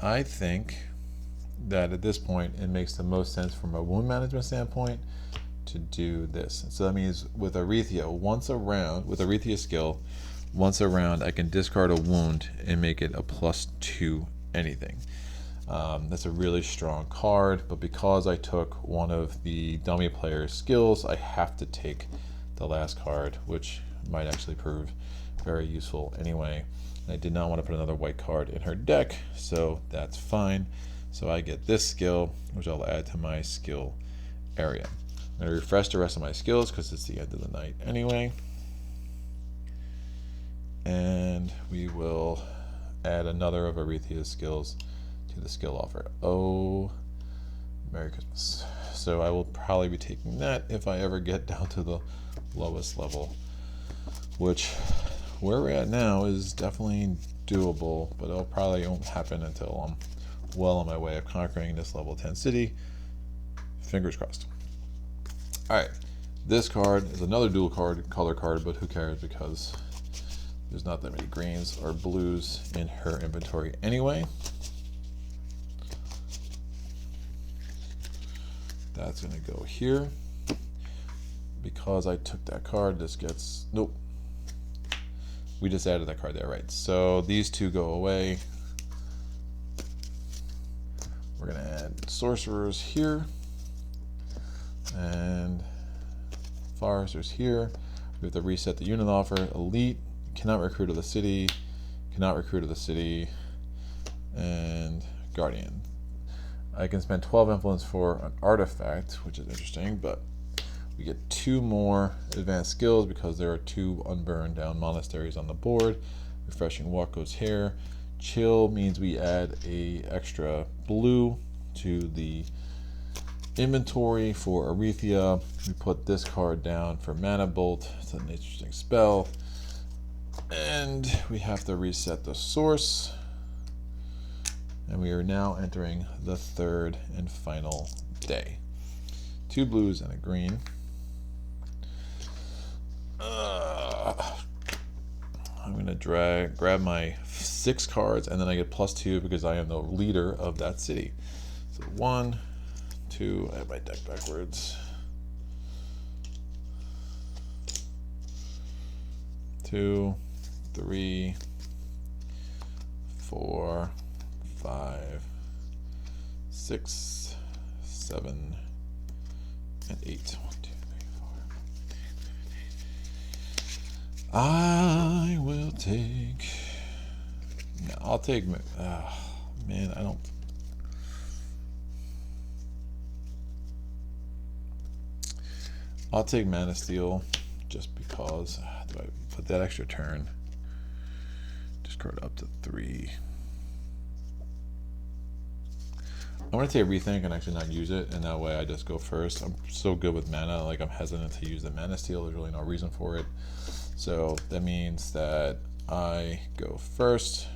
I think that at this point it makes the most sense from a wound management standpoint to do this. So that means with Arethia, once a round, with Arethia's skill, once a round I can discard a wound and make it a +2 anything. That's a really strong card, but because I took one of the dummy player's skills, I have to take the last card, which might actually prove very useful anyway. I did not want to put another white card in her deck, so that's fine. So I get this skill, which I'll add to my skill area. I'm going to refresh the rest of my skills because it's the end of the night anyway. And we will add another of Arethia's skills to the skill offer. Oh, Merry Christmas. So I will probably be taking that if I ever get down to the lowest level, which where we're at now is definitely doable, but it probably won't happen until I'm well on my way of conquering this level 10 city. Fingers crossed. Alright, this card is another dual color card, but who cares because there's not that many greens or blues in her inventory anyway. That's going to go here. Because I took that card, this gets... Nope. We just added that card there, right? So these 2 go away. We're going to add sorcerers here. And foresters here. We have to reset the unit offer. Elite. Cannot recruit to the city. Cannot recruit to the city. And Guardian. I can spend 12 influence for an artifact, which is interesting, but we get 2 more advanced skills because there are 2 unburned down monasteries on the board. Refreshing walk goes here. Chill means we add a extra blue to the inventory for Arethia. We put this card down for Mana Bolt. It's an interesting spell. And we have to reset the source. And we are now entering the 3rd and final day. 2 blues and a green. I'm going to grab my 6 cards, and then I get +2 because I am the leader of that city. So 1, 2, I have my deck backwards. 2, 3, 4, 5, 6, 7, and 8. 1, 2, 3, 4. I will take. No, I'll take. Man, I don't. I'll take Mana Steel just because. Do I put that extra turn? Discard up to 3. I'm going to take a rethink and actually not use it, and that way I just go first. I'm so good with mana, like I'm hesitant to use the Mana Steel. There's really no reason for it. So that means that I go first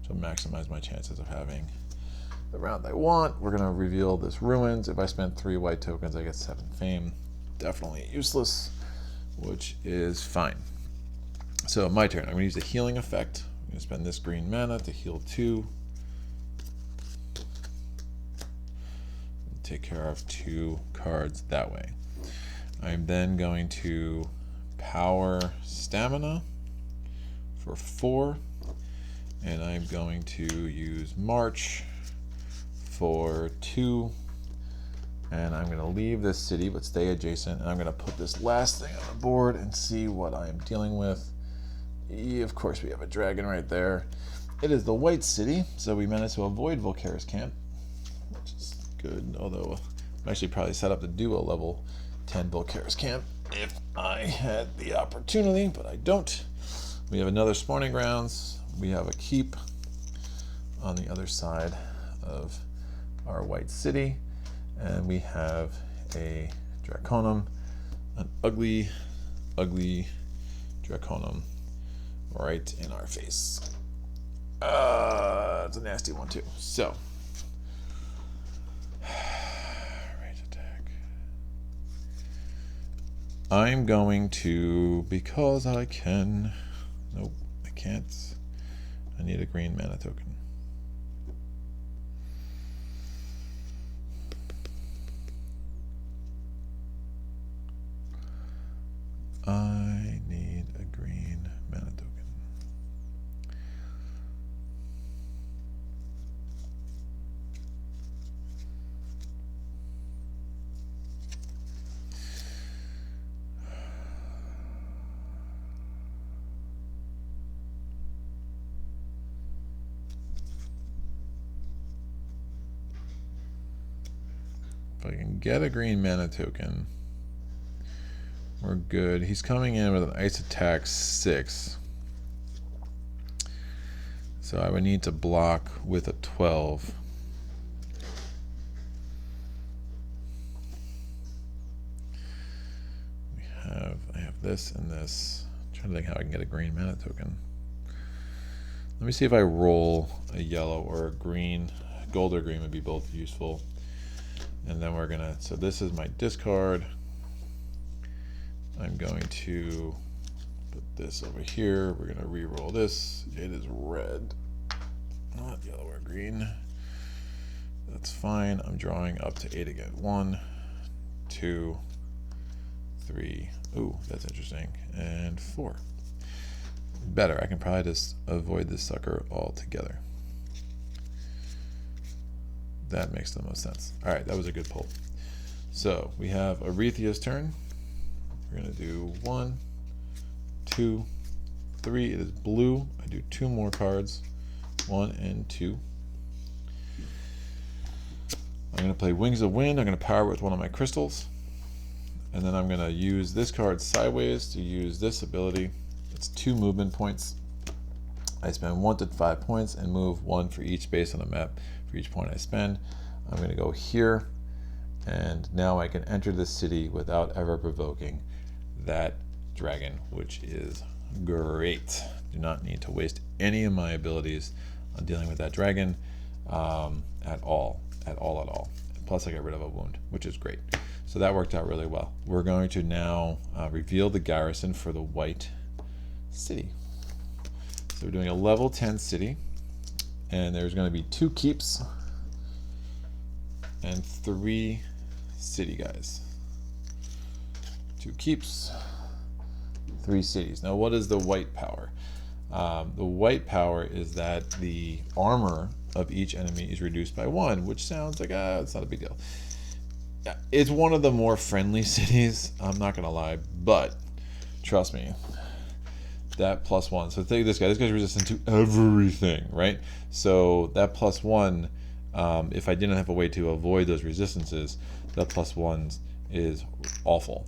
to maximize my chances of having the round I want. We're going to reveal this Ruins. If I spend 3 white tokens, I get 7 fame. Definitely useless, which is fine. So my turn. I'm going to use the healing effect. I'm going to spend this green mana to heal 2. Take care of 2 cards that way. I'm then going to power stamina for 4, and I'm going to use March for 2, and I'm going to leave this city but stay adjacent, and I'm going to put this last thing on the board and see what I am dealing with. Of course we have a dragon right there. It is the white city, so we managed to avoid Volcara's camp, which is good, although I'm actually probably set up to do a level 10 Volcara's camp if I had the opportunity, but I don't. We have another spawning grounds. We have a keep on the other side of our white city, and we have a Draconum, an ugly Draconum right in our face. It's a nasty one too. So I'm going to, because I can, nope, I can't. I need a green mana token. I need a green mana token. If I can get a green mana token, we're good. He's coming in with an ice attack 6. So I would need to block with a 12. I have this and this. I'm trying to think how I can get a green mana token. Let me see if I roll a yellow or a green. Gold or green would be both useful. And then we're gonna, so this is my discard. I'm going to put this over here. We're gonna re-roll this. It is red, not yellow or green. That's fine. I'm drawing up to 8 again. 1, 2, 3. Ooh, that's interesting. And 4. Better. I can probably just avoid this sucker altogether. That makes the most sense. All right, that was a good pull. So we have Arethia's turn. We're gonna do 1, 2, 3. It is blue. I do 2 more cards, 1 and 2. I'm gonna play Wings of Wind. I'm gonna power with one of my crystals, and then I'm gonna use this card sideways to use this ability. It's 2 movement points. I spend 1 to 5 points and move 1 for each space on the map for each point I spend. I'm going to go here, and now I can enter the city without ever provoking that dragon, which is great. Do not need to waste any of my abilities on dealing with that dragon at all. Plus I get rid of a wound, which is great. So that worked out really well. We're going to now reveal the garrison for the white city. So we're doing a level 10 city, and there's going to be 2 keeps and 3 city guys. 2 keeps, 3 cities. Now what is the white power? The white power is that the armor of each enemy is reduced by 1, which sounds like it's not a big deal. It's one of the more friendly cities, I'm not gonna lie, but trust me, that +1. So think this guy's resistant to everything, right? So that +1, if I didn't have a way to avoid those resistances, that +1 is awful.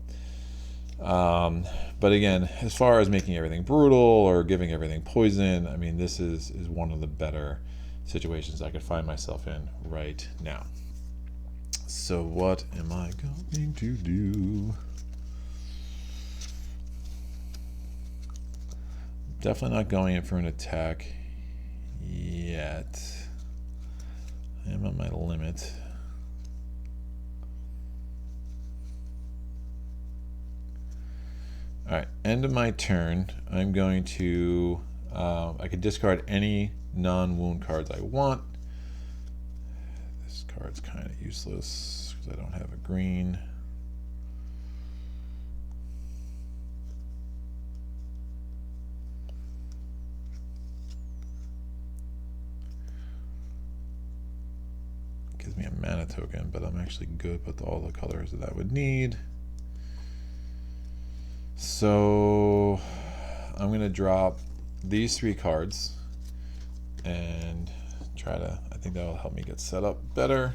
But again, as far as making everything brutal or giving everything poison, I mean, this is one of the better situations I could find myself in right now. So what am I going to do? Definitely not going in for an attack yet. I am on my limit. Alright, end of my turn. I'm going to, I could discard any non-wound cards I want. This card's kind of useless because I don't have a green. Gives me a mana token, but I'm actually good with all the colors that I would need. So I'm going to drop these 3 cards and try to, I think that will help me get set up better.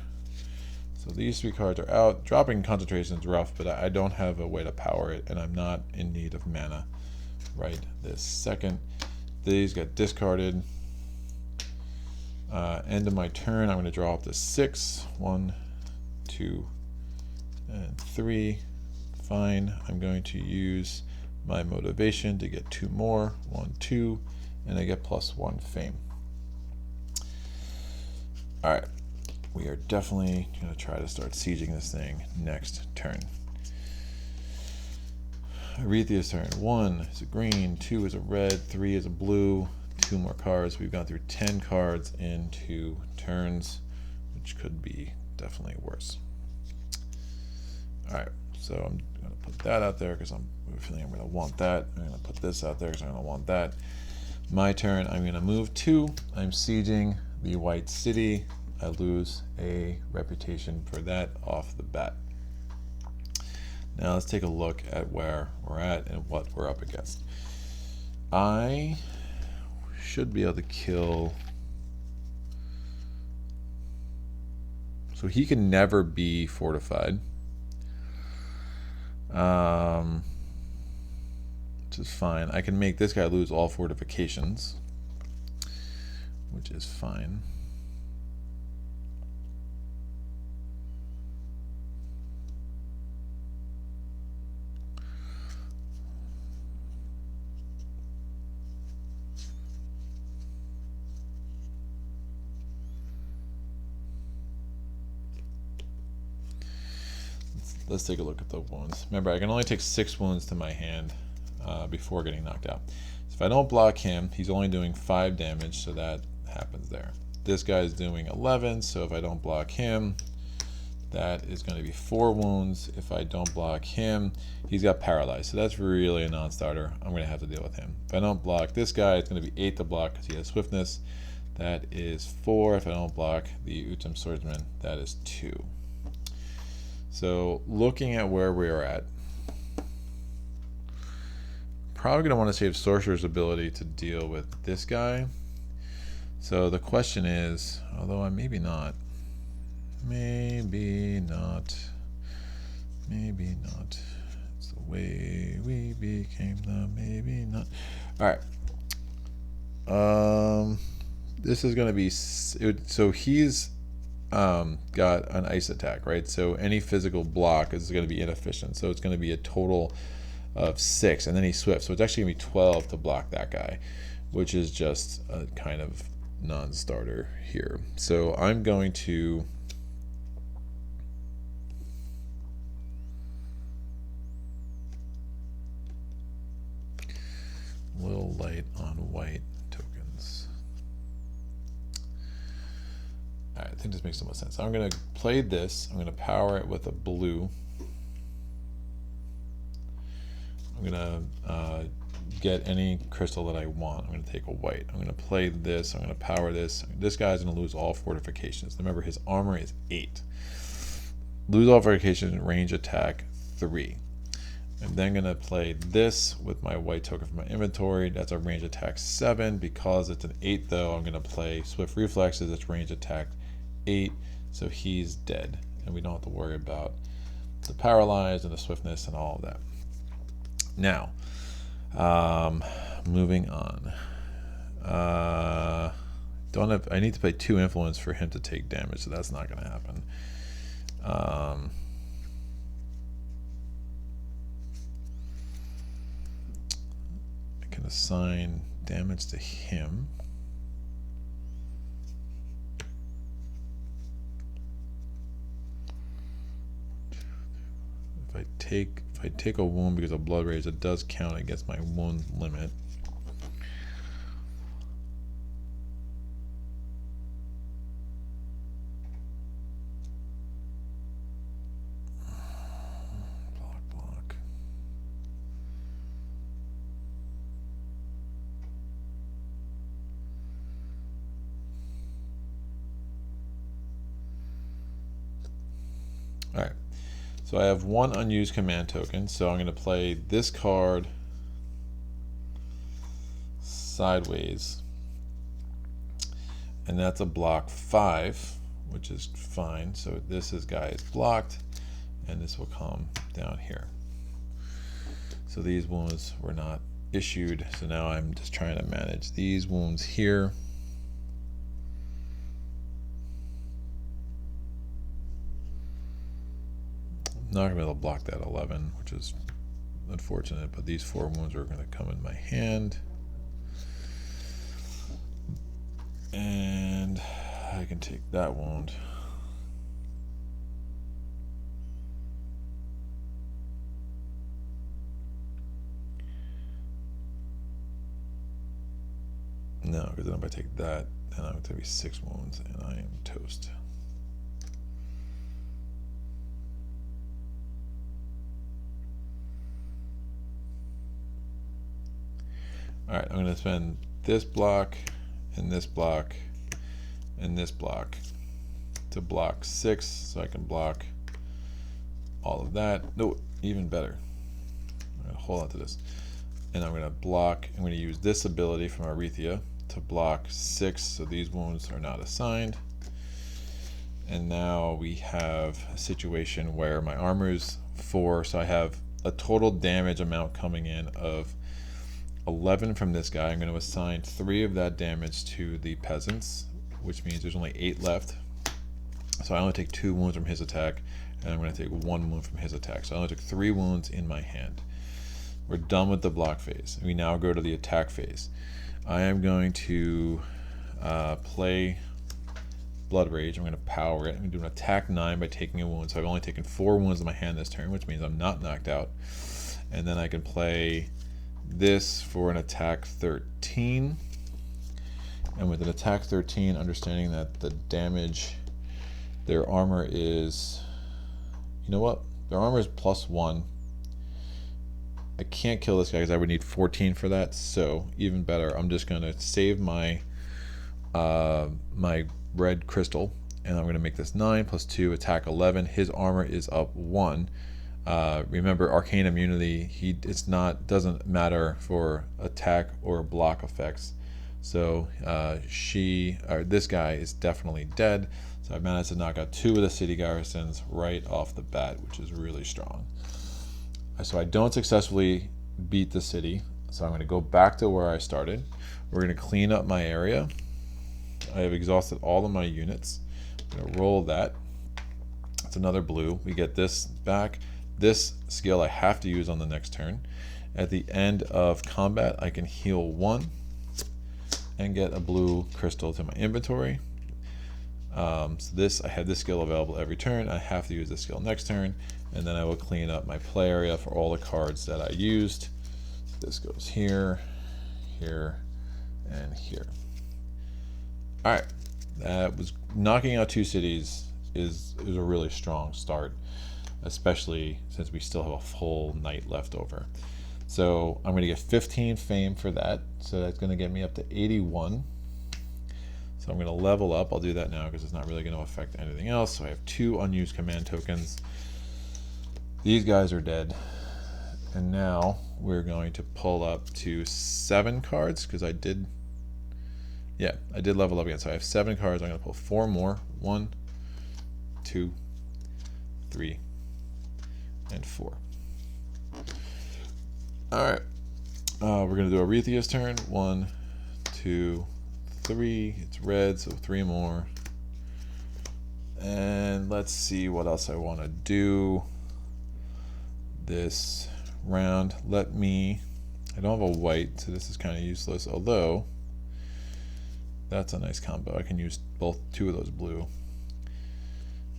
So these 3 cards are out. Dropping concentration is rough, but I don't have a way to power it, and I'm not in need of mana right this second. These got discarded. End of my turn, I'm going to draw up to 6. 1, 2, and 3. Fine. I'm going to use my motivation to get 2 more. 1, 2, and I get +1 fame. Alright. We are definitely going to try to start sieging this thing next turn. Arethia's turn. 1 is a green, 2 is a red, 3 is a blue. 2 more cards. We've gone through 10 cards in 2 turns, which could be definitely worse. Alright, so I'm going to put that out there because I'm feeling I'm going to want that. I'm going to put this out there because I'm going to want that. My turn, I'm going to move 2. I'm sieging the White City. I lose a reputation for that off the bat. Now let's take a look at where we're at and what we're up against. I should be able to kill. So he can never be fortified. Which is fine. I can make this guy lose all fortifications, which is fine. Let's take a look at the wounds. Remember, I can only take 6 wounds to my hand before getting knocked out. So if I don't block him, he's only doing 5 damage, so that happens there. This guy's doing 11, so if I don't block him, that is going to be 4 wounds. If I don't block him, he's got paralyzed, so that's really a non-starter. I'm going to have to deal with him. If I don't block this guy, it's going to be 8 to block because he has swiftness. That is 4. If I don't block the Utum Swordsman, that is 2. So looking at where we are at, probably going to want to save Sorcerer's ability to deal with this guy. So the question is, although maybe not, maybe not, maybe not. It's the way we became the maybe not. All right. This is going to be, so he's got an ice attack, right? So any physical block is going to be inefficient. So it's going to be a total of 6, and then he's swift. So it's actually going to be 12 to block that guy, which is just a kind of non-starter here. So I'm going to little light on white tokens. All right, I think this makes the most sense. I'm going to play this. I'm going to power it with a blue. I'm going to get any crystal that I want. I'm going to take a white. I'm going to play this. I'm going to power this. This guy's going to lose all fortifications. Remember, his armor is 8. Lose all fortifications, range attack 3. I'm then going to play this with my white token from my inventory. That's a range attack 7. Because it's an 8 though, I'm going to play Swift Reflexes. It's range attack 8. So he's dead. And we don't have to worry about the paralyzed and the swiftness and all of that. Now, moving on. Don't have. I need to play 2 influence for him to take damage, so that's not going to happen. I can assign damage to him. If I take a wound because of blood rage, it does count against my wound limit. Block. All right. So I have 1 unused command token, so I'm going to play this card sideways, and that's a block 5, which is fine. So this guy is blocked, and this will come down here. So these wounds were not issued, so now I'm just trying to manage these wounds here. Not gonna be able to block that 11, which is unfortunate, but these 4 wounds are gonna come in my hand. And I can take that wound. No, because then if I take that, then I'm going to be 6 wounds, and I am toast. All right, I'm going to spend this block and this block and this block to block 6, so I can block all of that. No, even better. I'm going to hold on to this, and I'm going to block. I'm going to use this ability from Arethea to block 6, so these wounds are not assigned. And now we have a situation where my armor is 4, so I have a total damage amount coming in of 11 from this guy. I'm going to assign 3 of that damage to the peasants, which means there's only 8 left. So I only take 2 wounds from his attack, and I'm going to take 1 wound from his attack. So I only took 3 wounds in my hand. We're done with the block phase. We now go to the attack phase. I am going to play Blood Rage. I'm going to power it. I'm going to do an attack 9 by taking a wound. So I've only taken 4 wounds in my hand this turn, which means I'm not knocked out. And then I can play this for an attack 13. And with an attack 13, understanding that the damage, their armor is, you know what? Their armor is +1. I can't kill this guy because I would need 14 for that. So even better, I'm just going to save my my red crystal, and I'm going to make this 9 + 2, attack 11. His armor is up 1. Remember, arcane immunity. Doesn't matter for attack or block effects. So this guy is definitely dead. So I've managed to knock out 2 of the city garrisons right off the bat, which is really strong. So I don't successfully beat the city. So I'm going to go back to where I started. We're going to clean up my area. I have exhausted all of my units. I'm going to roll that. It's another blue. We get this back. This skill I have to use on the next turn. At the end of combat, I can heal 1 and get a blue crystal to my inventory. So I have this skill available every turn. I have to use this skill next turn, and then I will clean up my play area for all the cards that I used. This goes here, here, and here. All right, that was knocking out 2 cities is a really strong start, especially since we still have a full night left over. So I'm going to get 15 fame for that. So that's going to get me up to 81. So I'm going to level up. I'll do that now because it's not really going to affect anything else. So I have 2 unused command tokens. These guys are dead. And now we're going to pull up to 7 cards because I did level up again. So I have 7 cards. I'm going to pull 4 more. 1, 2, 3, and 4. Alright. We're going to do Arethia's turn. 1, 2, 3. It's red, so 3 more. And let's see what else I want to do this round. I don't have a white, so this is kind of useless, although that's a nice combo. I can use two of those blue.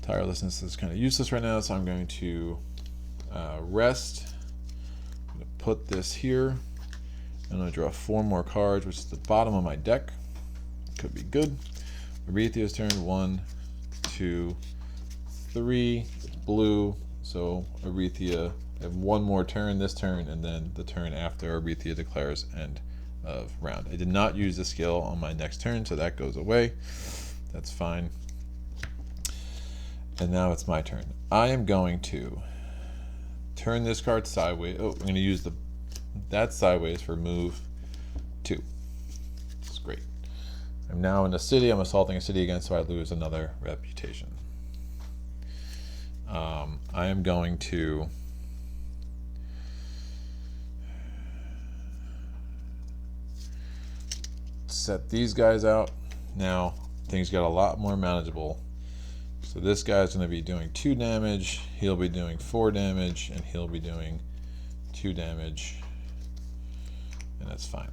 Tirelessness is kind of useless right now, so I'm going to rest. I'm going to put this here. I'm going to draw 4 more cards, which is the bottom of my deck. Could be good. Arethia's turn. 1, 2, 3. It's blue, so Arethia. I have 1 more turn this turn, and then the turn after Arethia declares end of round. I did not use the skill on my next turn, so that goes away. That's fine. And now it's my turn. I am going to turn this card sideways. Oh, I'm going to use that sideways for move 2. It's great. I'm now in a city. I'm assaulting a city again, so I lose another reputation. I am going to set these guys out. Now things get a lot more manageable. So this guy's going to be doing 2 damage, he'll be doing 4 damage, and he'll be doing 2 damage, and that's fine.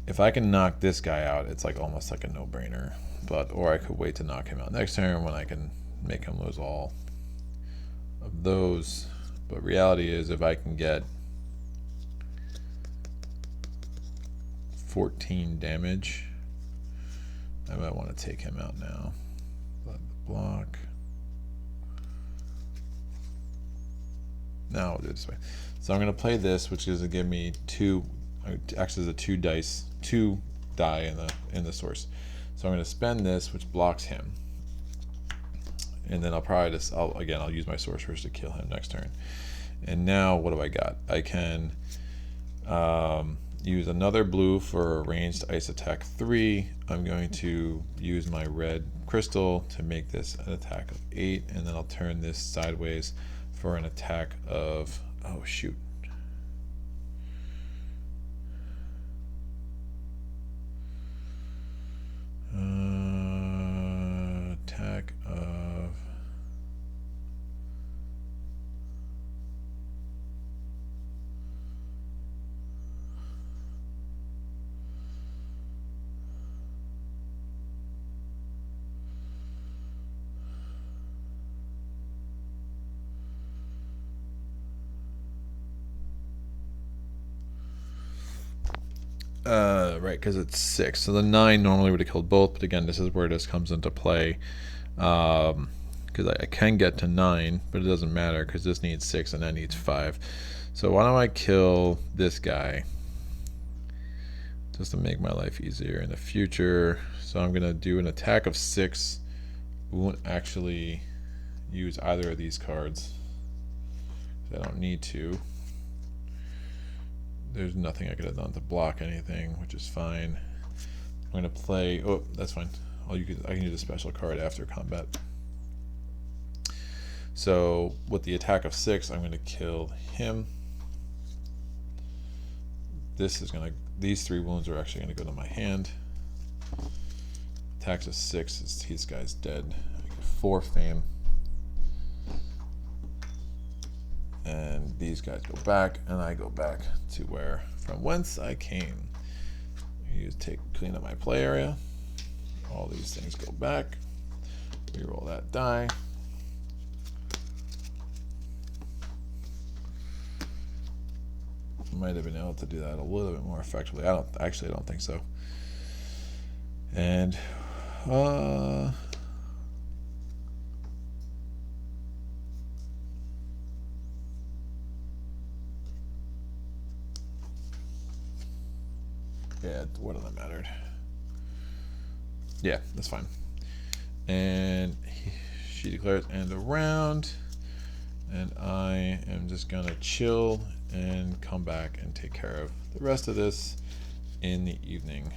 If I can knock this guy out, it's like almost like a no-brainer. Or I could wait to knock him out next turn when I can make him lose all of those. But reality is, if I can get 14 damage, I might want to take him out now. Block. Now we'll do it this way. So I'm going to play this, which is to give me 2. Acts as a 2 die in the source. So I'm going to spend this, which blocks him, and then I'll probably I'll use my sorcerers to kill him next turn. And now what do I got? I can use another blue for a ranged ice attack 3. I'm going to use my red crystal to make this an attack of 8, and then I'll turn this sideways for an attack of, oh shoot. Attack of right, because it's 6. So the 9 normally would have killed both, but again, this is where this comes into play. Because I can get to 9, but it doesn't matter because this needs 6 and that needs 5. So why don't I kill this guy just to make my life easier in the future. So I'm going to do an attack of 6. We won't actually use either of these cards. I don't need to. There's nothing I could have done to block anything, which is fine. I'm going to play... Oh, that's fine. I can use a special card after combat. So with the attack of 6, I'm going to kill him. These 3 wounds are actually going to go to my hand. Attacks of 6, this guy's dead. I get 4 fame. And these guys go back, and I go back to from whence I came. Clean up my play area. All these things go back. Reroll that die. Might have been able to do that a little bit more effectively. I don't think so. And yeah, it wouldn't have mattered. Yeah, that's fine. And she declares end of round, and I am just gonna chill and come back and take care of the rest of this in the evening.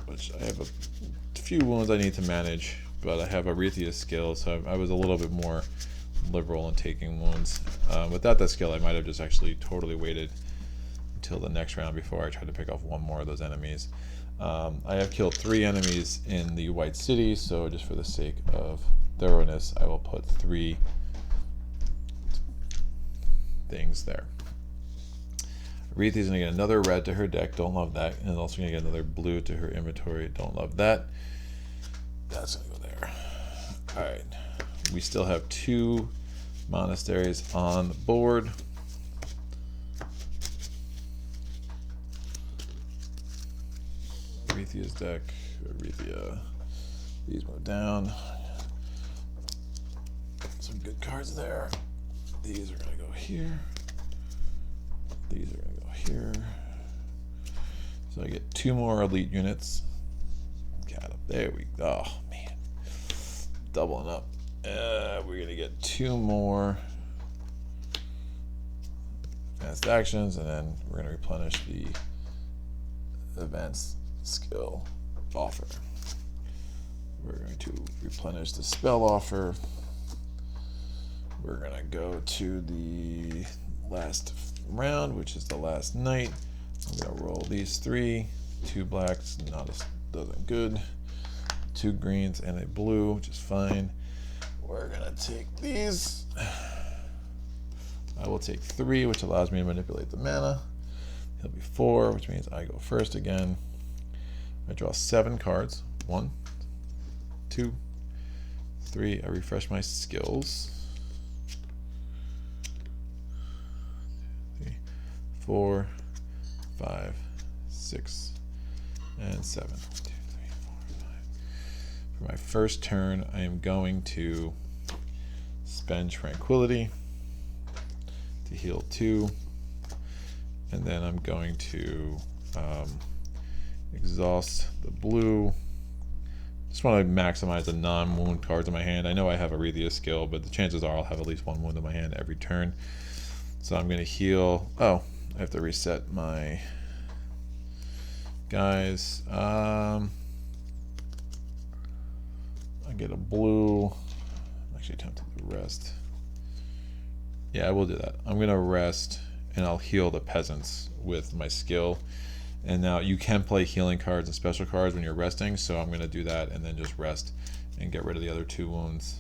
Which I have a few wounds I need to manage, but I have Arethia's skill, so I was a little bit more liberal in taking wounds. Without that skill, I might have just actually totally waited until the next round before I tried to pick off one more of those enemies. I have killed 3 enemies in the White City, so just for the sake of thoroughness, I will put 3 things there. Arethi's going to get another red to her deck, don't love that, and also going to get another blue to her inventory, don't love that. That's going to go there. Alright, we still have 2 monasteries on the board. Arethia's deck, Arethia, these move down. Some good cards there. These are going to go here. These are going to go here. So I get 2 more elite units. Got up there. We go. Oh man, doubling up. We're going to get 2 more advanced actions, and then we're going to replenish the advanced skill offer. We're going to replenish the spell offer. We're going to go to the last round, which is the last night. I'm going to roll these 3. 2 blacks, doesn't good. 2 greens and a blue, which is fine. We're going to take these. I will take 3, which allows me to manipulate the mana. He'll be 4, which means I go first again. I draw 7 cards. 1, 2, 3. I refresh my skills. 3, 4, 5, 6, and 7. 1, 2, 3, 4, 5. For my first turn, I am going to spend Tranquility to heal 2, and then I'm going to exhaust the blue. Just want to maximize the non-wound cards in my hand. I know I have a Arethia skill, but the chances are I'll have at least 1 wound in my hand every turn. So I'm going to heal. Oh, I have to reset my guys. I get a blue. I'm actually tempted to rest. Yeah, I will do that. I'm going to rest, and I'll heal the peasants with my skill. And now you can play healing cards and special cards when you're resting, so I'm going to do that and then just rest and get rid of the other 2 wounds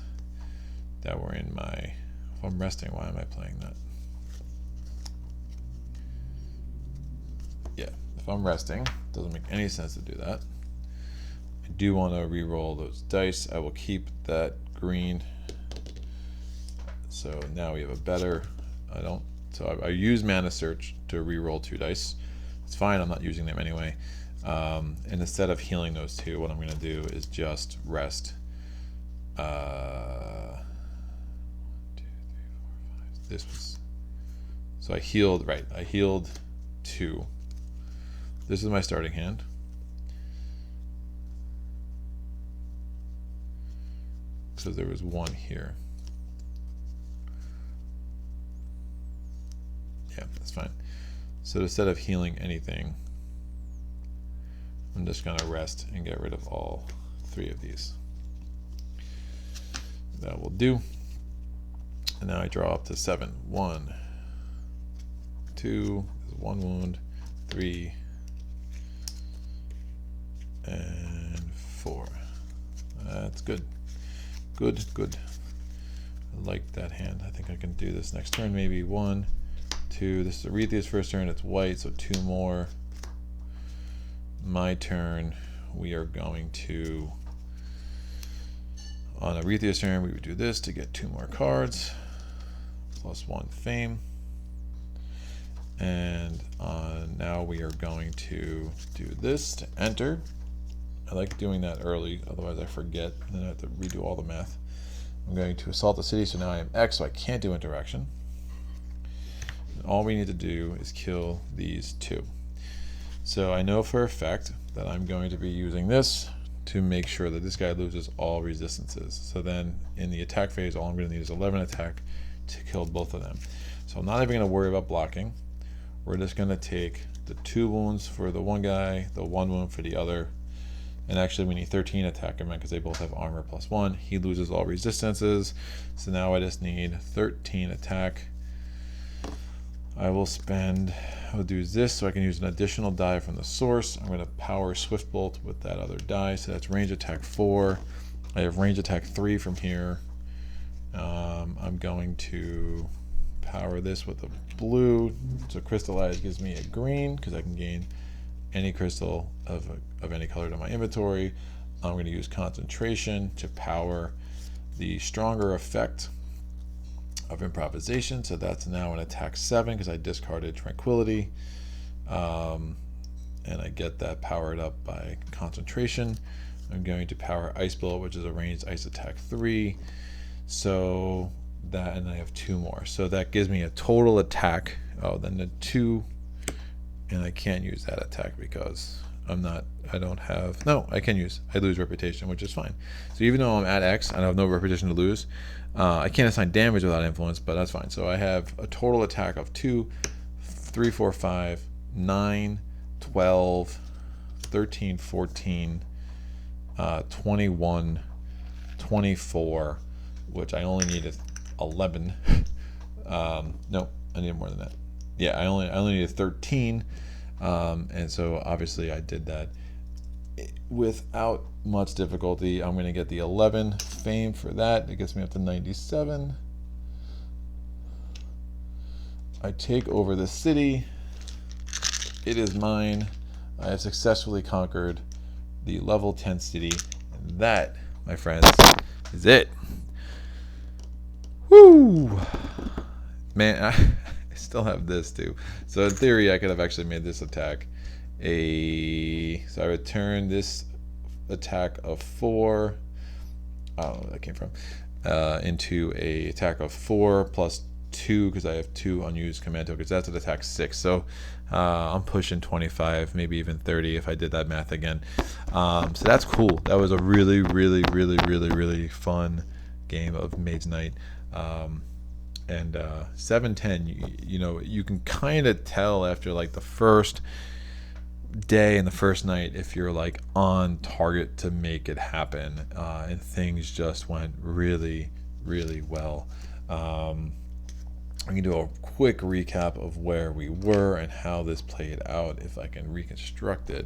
that were in my... If I'm resting, why am I playing that? Yeah, if I'm resting, it doesn't make any sense to do that. I do want to re-roll those dice. I will keep that green. So now we have a better... So I use Mana Search to re-roll 2 dice. It's fine, I'm not using them anyway. And instead of healing those 2, what I'm going to do is just rest. 1, 2, 3, 4, 5. This was... So I healed, right, I healed 2. This is my starting hand. Because there was 1 here. Yeah, that's fine. So instead of healing anything, I'm just going to rest and get rid of all 3 of these. That will do. And now I draw up to 7. 1, 2, 1 wound, 3, and 4. That's good. Good, good. I like that hand. I think I can do this next turn. Maybe 1, 2. This is Arethia's first turn. It's white, so 2 more. My turn. We are going to... On Arethia's turn, we would do this to get 2 more cards. Plus 1 fame. And now we are going to do this to enter. I like doing that early, otherwise I forget, and then I have to redo all the math. I'm going to assault the city, so now I am X, so I can't do interaction. And all we need to do is kill these 2. So I know for a fact that I'm going to be using this to make sure that this guy loses all resistances. So then in the attack phase, all I'm going to need is 11 attack to kill both of them. So I'm not even going to worry about blocking. We're just going to take the 2 wounds for the one guy, the 1 wound for the other, And actually we need 13 attack because they both have armor +1. He loses all resistances, so now I just need 13 attack. I'll do this so I can use an additional die from the source. I'm going to power Swift Bolt with that other die, so that's range attack 4. I have range attack 3 from here. I'm going to power this with a blue, so Crystallize gives me a green because I can gain any crystal of any color to my inventory. I'm going to use Concentration to power the stronger effect of Improvisation, so that's now an attack 7 because I discarded Tranquility, and I get that powered up by Concentration. I'm going to power Ice Bullet, which is a ranged ice attack 3, so that, and I have 2 more, so that gives me a total attack, then the 2, and I can't use that attack because I lose reputation, which is fine. So even though I'm at X and I have no reputation to lose, I can't assign damage without influence, but that's fine. So I have a total attack of 2, 3, 4, 5, 9, 12, 13, 14, 21, 24, which I only needed 11. No, I need more than that. Yeah, I only needed 13, and so obviously I did that without much difficulty. I'm going to get the 11 fame for that. It gets me up to 97. I take over the city. It is mine. I have successfully conquered the level 10 city, and that, my friends, is it. Woo! Man, I still have this too. So in theory, I could have actually made this attack so I would turn this attack of 4, I don't know where that came from, into a attack of 4 plus 2 because I have 2 unused command tokens. That's an attack 6. So I'm pushing 25, maybe even 30 if I did that math again. So that's cool. That was a really, really, really, really, really fun game of Mage Knight. And 7-10, you know, you can kind of tell after like the first day and the first night if you're like on target to make it happen, and things just went really, really well. I can do a quick recap of where we were and how this played out if I can reconstruct it.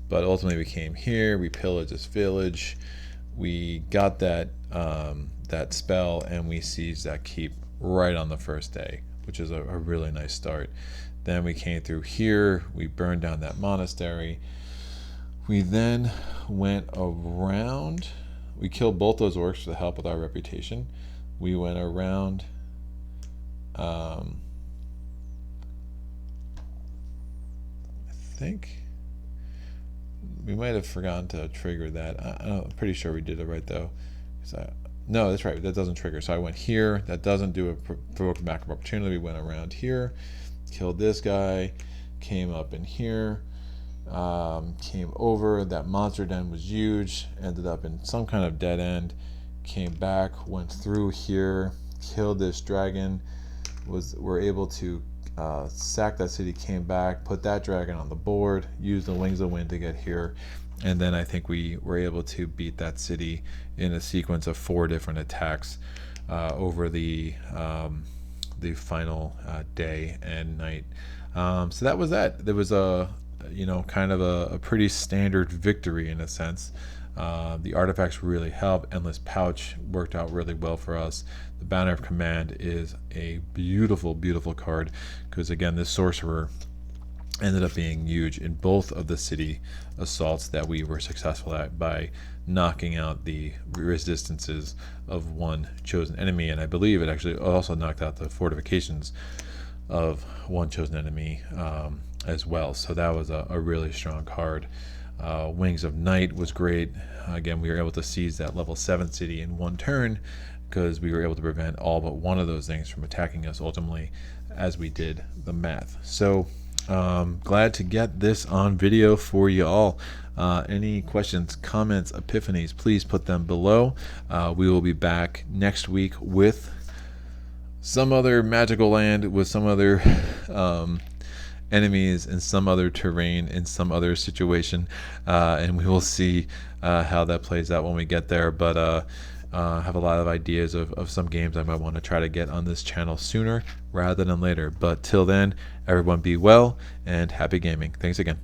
But ultimately we came here, we pillaged this village, we got that that spell, and we seized that keep right on the first day, which is a really nice start. Then we came through here, we burned down that monastery. We then went around, we killed both those orcs to help with our reputation. We went around, I think we might have forgotten to trigger that. I'm pretty sure we did it right though. No, that's right, that doesn't trigger. So I went here, that doesn't do a provoke backup opportunity. We went around here, killed this guy, came up in here, came over, that monster den was huge, ended up in some kind of dead end, came back, went through here, killed this dragon, were able to sack that city, came back, put that dragon on the board, used the Wings of Wind to get here, and then I think we were able to beat that city in a sequence of 4 different attacks over the final day and night. So that was that. There was kind of a pretty standard victory in a sense. The artifacts really helped. Endless Pouch worked out really well for us. The Banner of Command is a beautiful, beautiful card because again, this sorcerer ended up being huge in both of the city assaults that we were successful at by knocking out the resistances of one chosen enemy, and I believe it actually also knocked out the fortifications of one chosen enemy as well. So that was a really strong card. Wings of Night was great. Again, we were able to seize that level 7 city in 1 turn because we were able to prevent all but one of those things from attacking us ultimately as we did the math. So glad to get this on video for you all. Any questions, comments, epiphanies, please put them below. We will be back next week with some other magical land, with some other enemies in some other terrain, in some other situation, and we will see how that plays out when we get there. But have a lot of ideas of some games I might want to try to get on this channel sooner rather than later. But till then, everyone be well and happy gaming. Thanks again.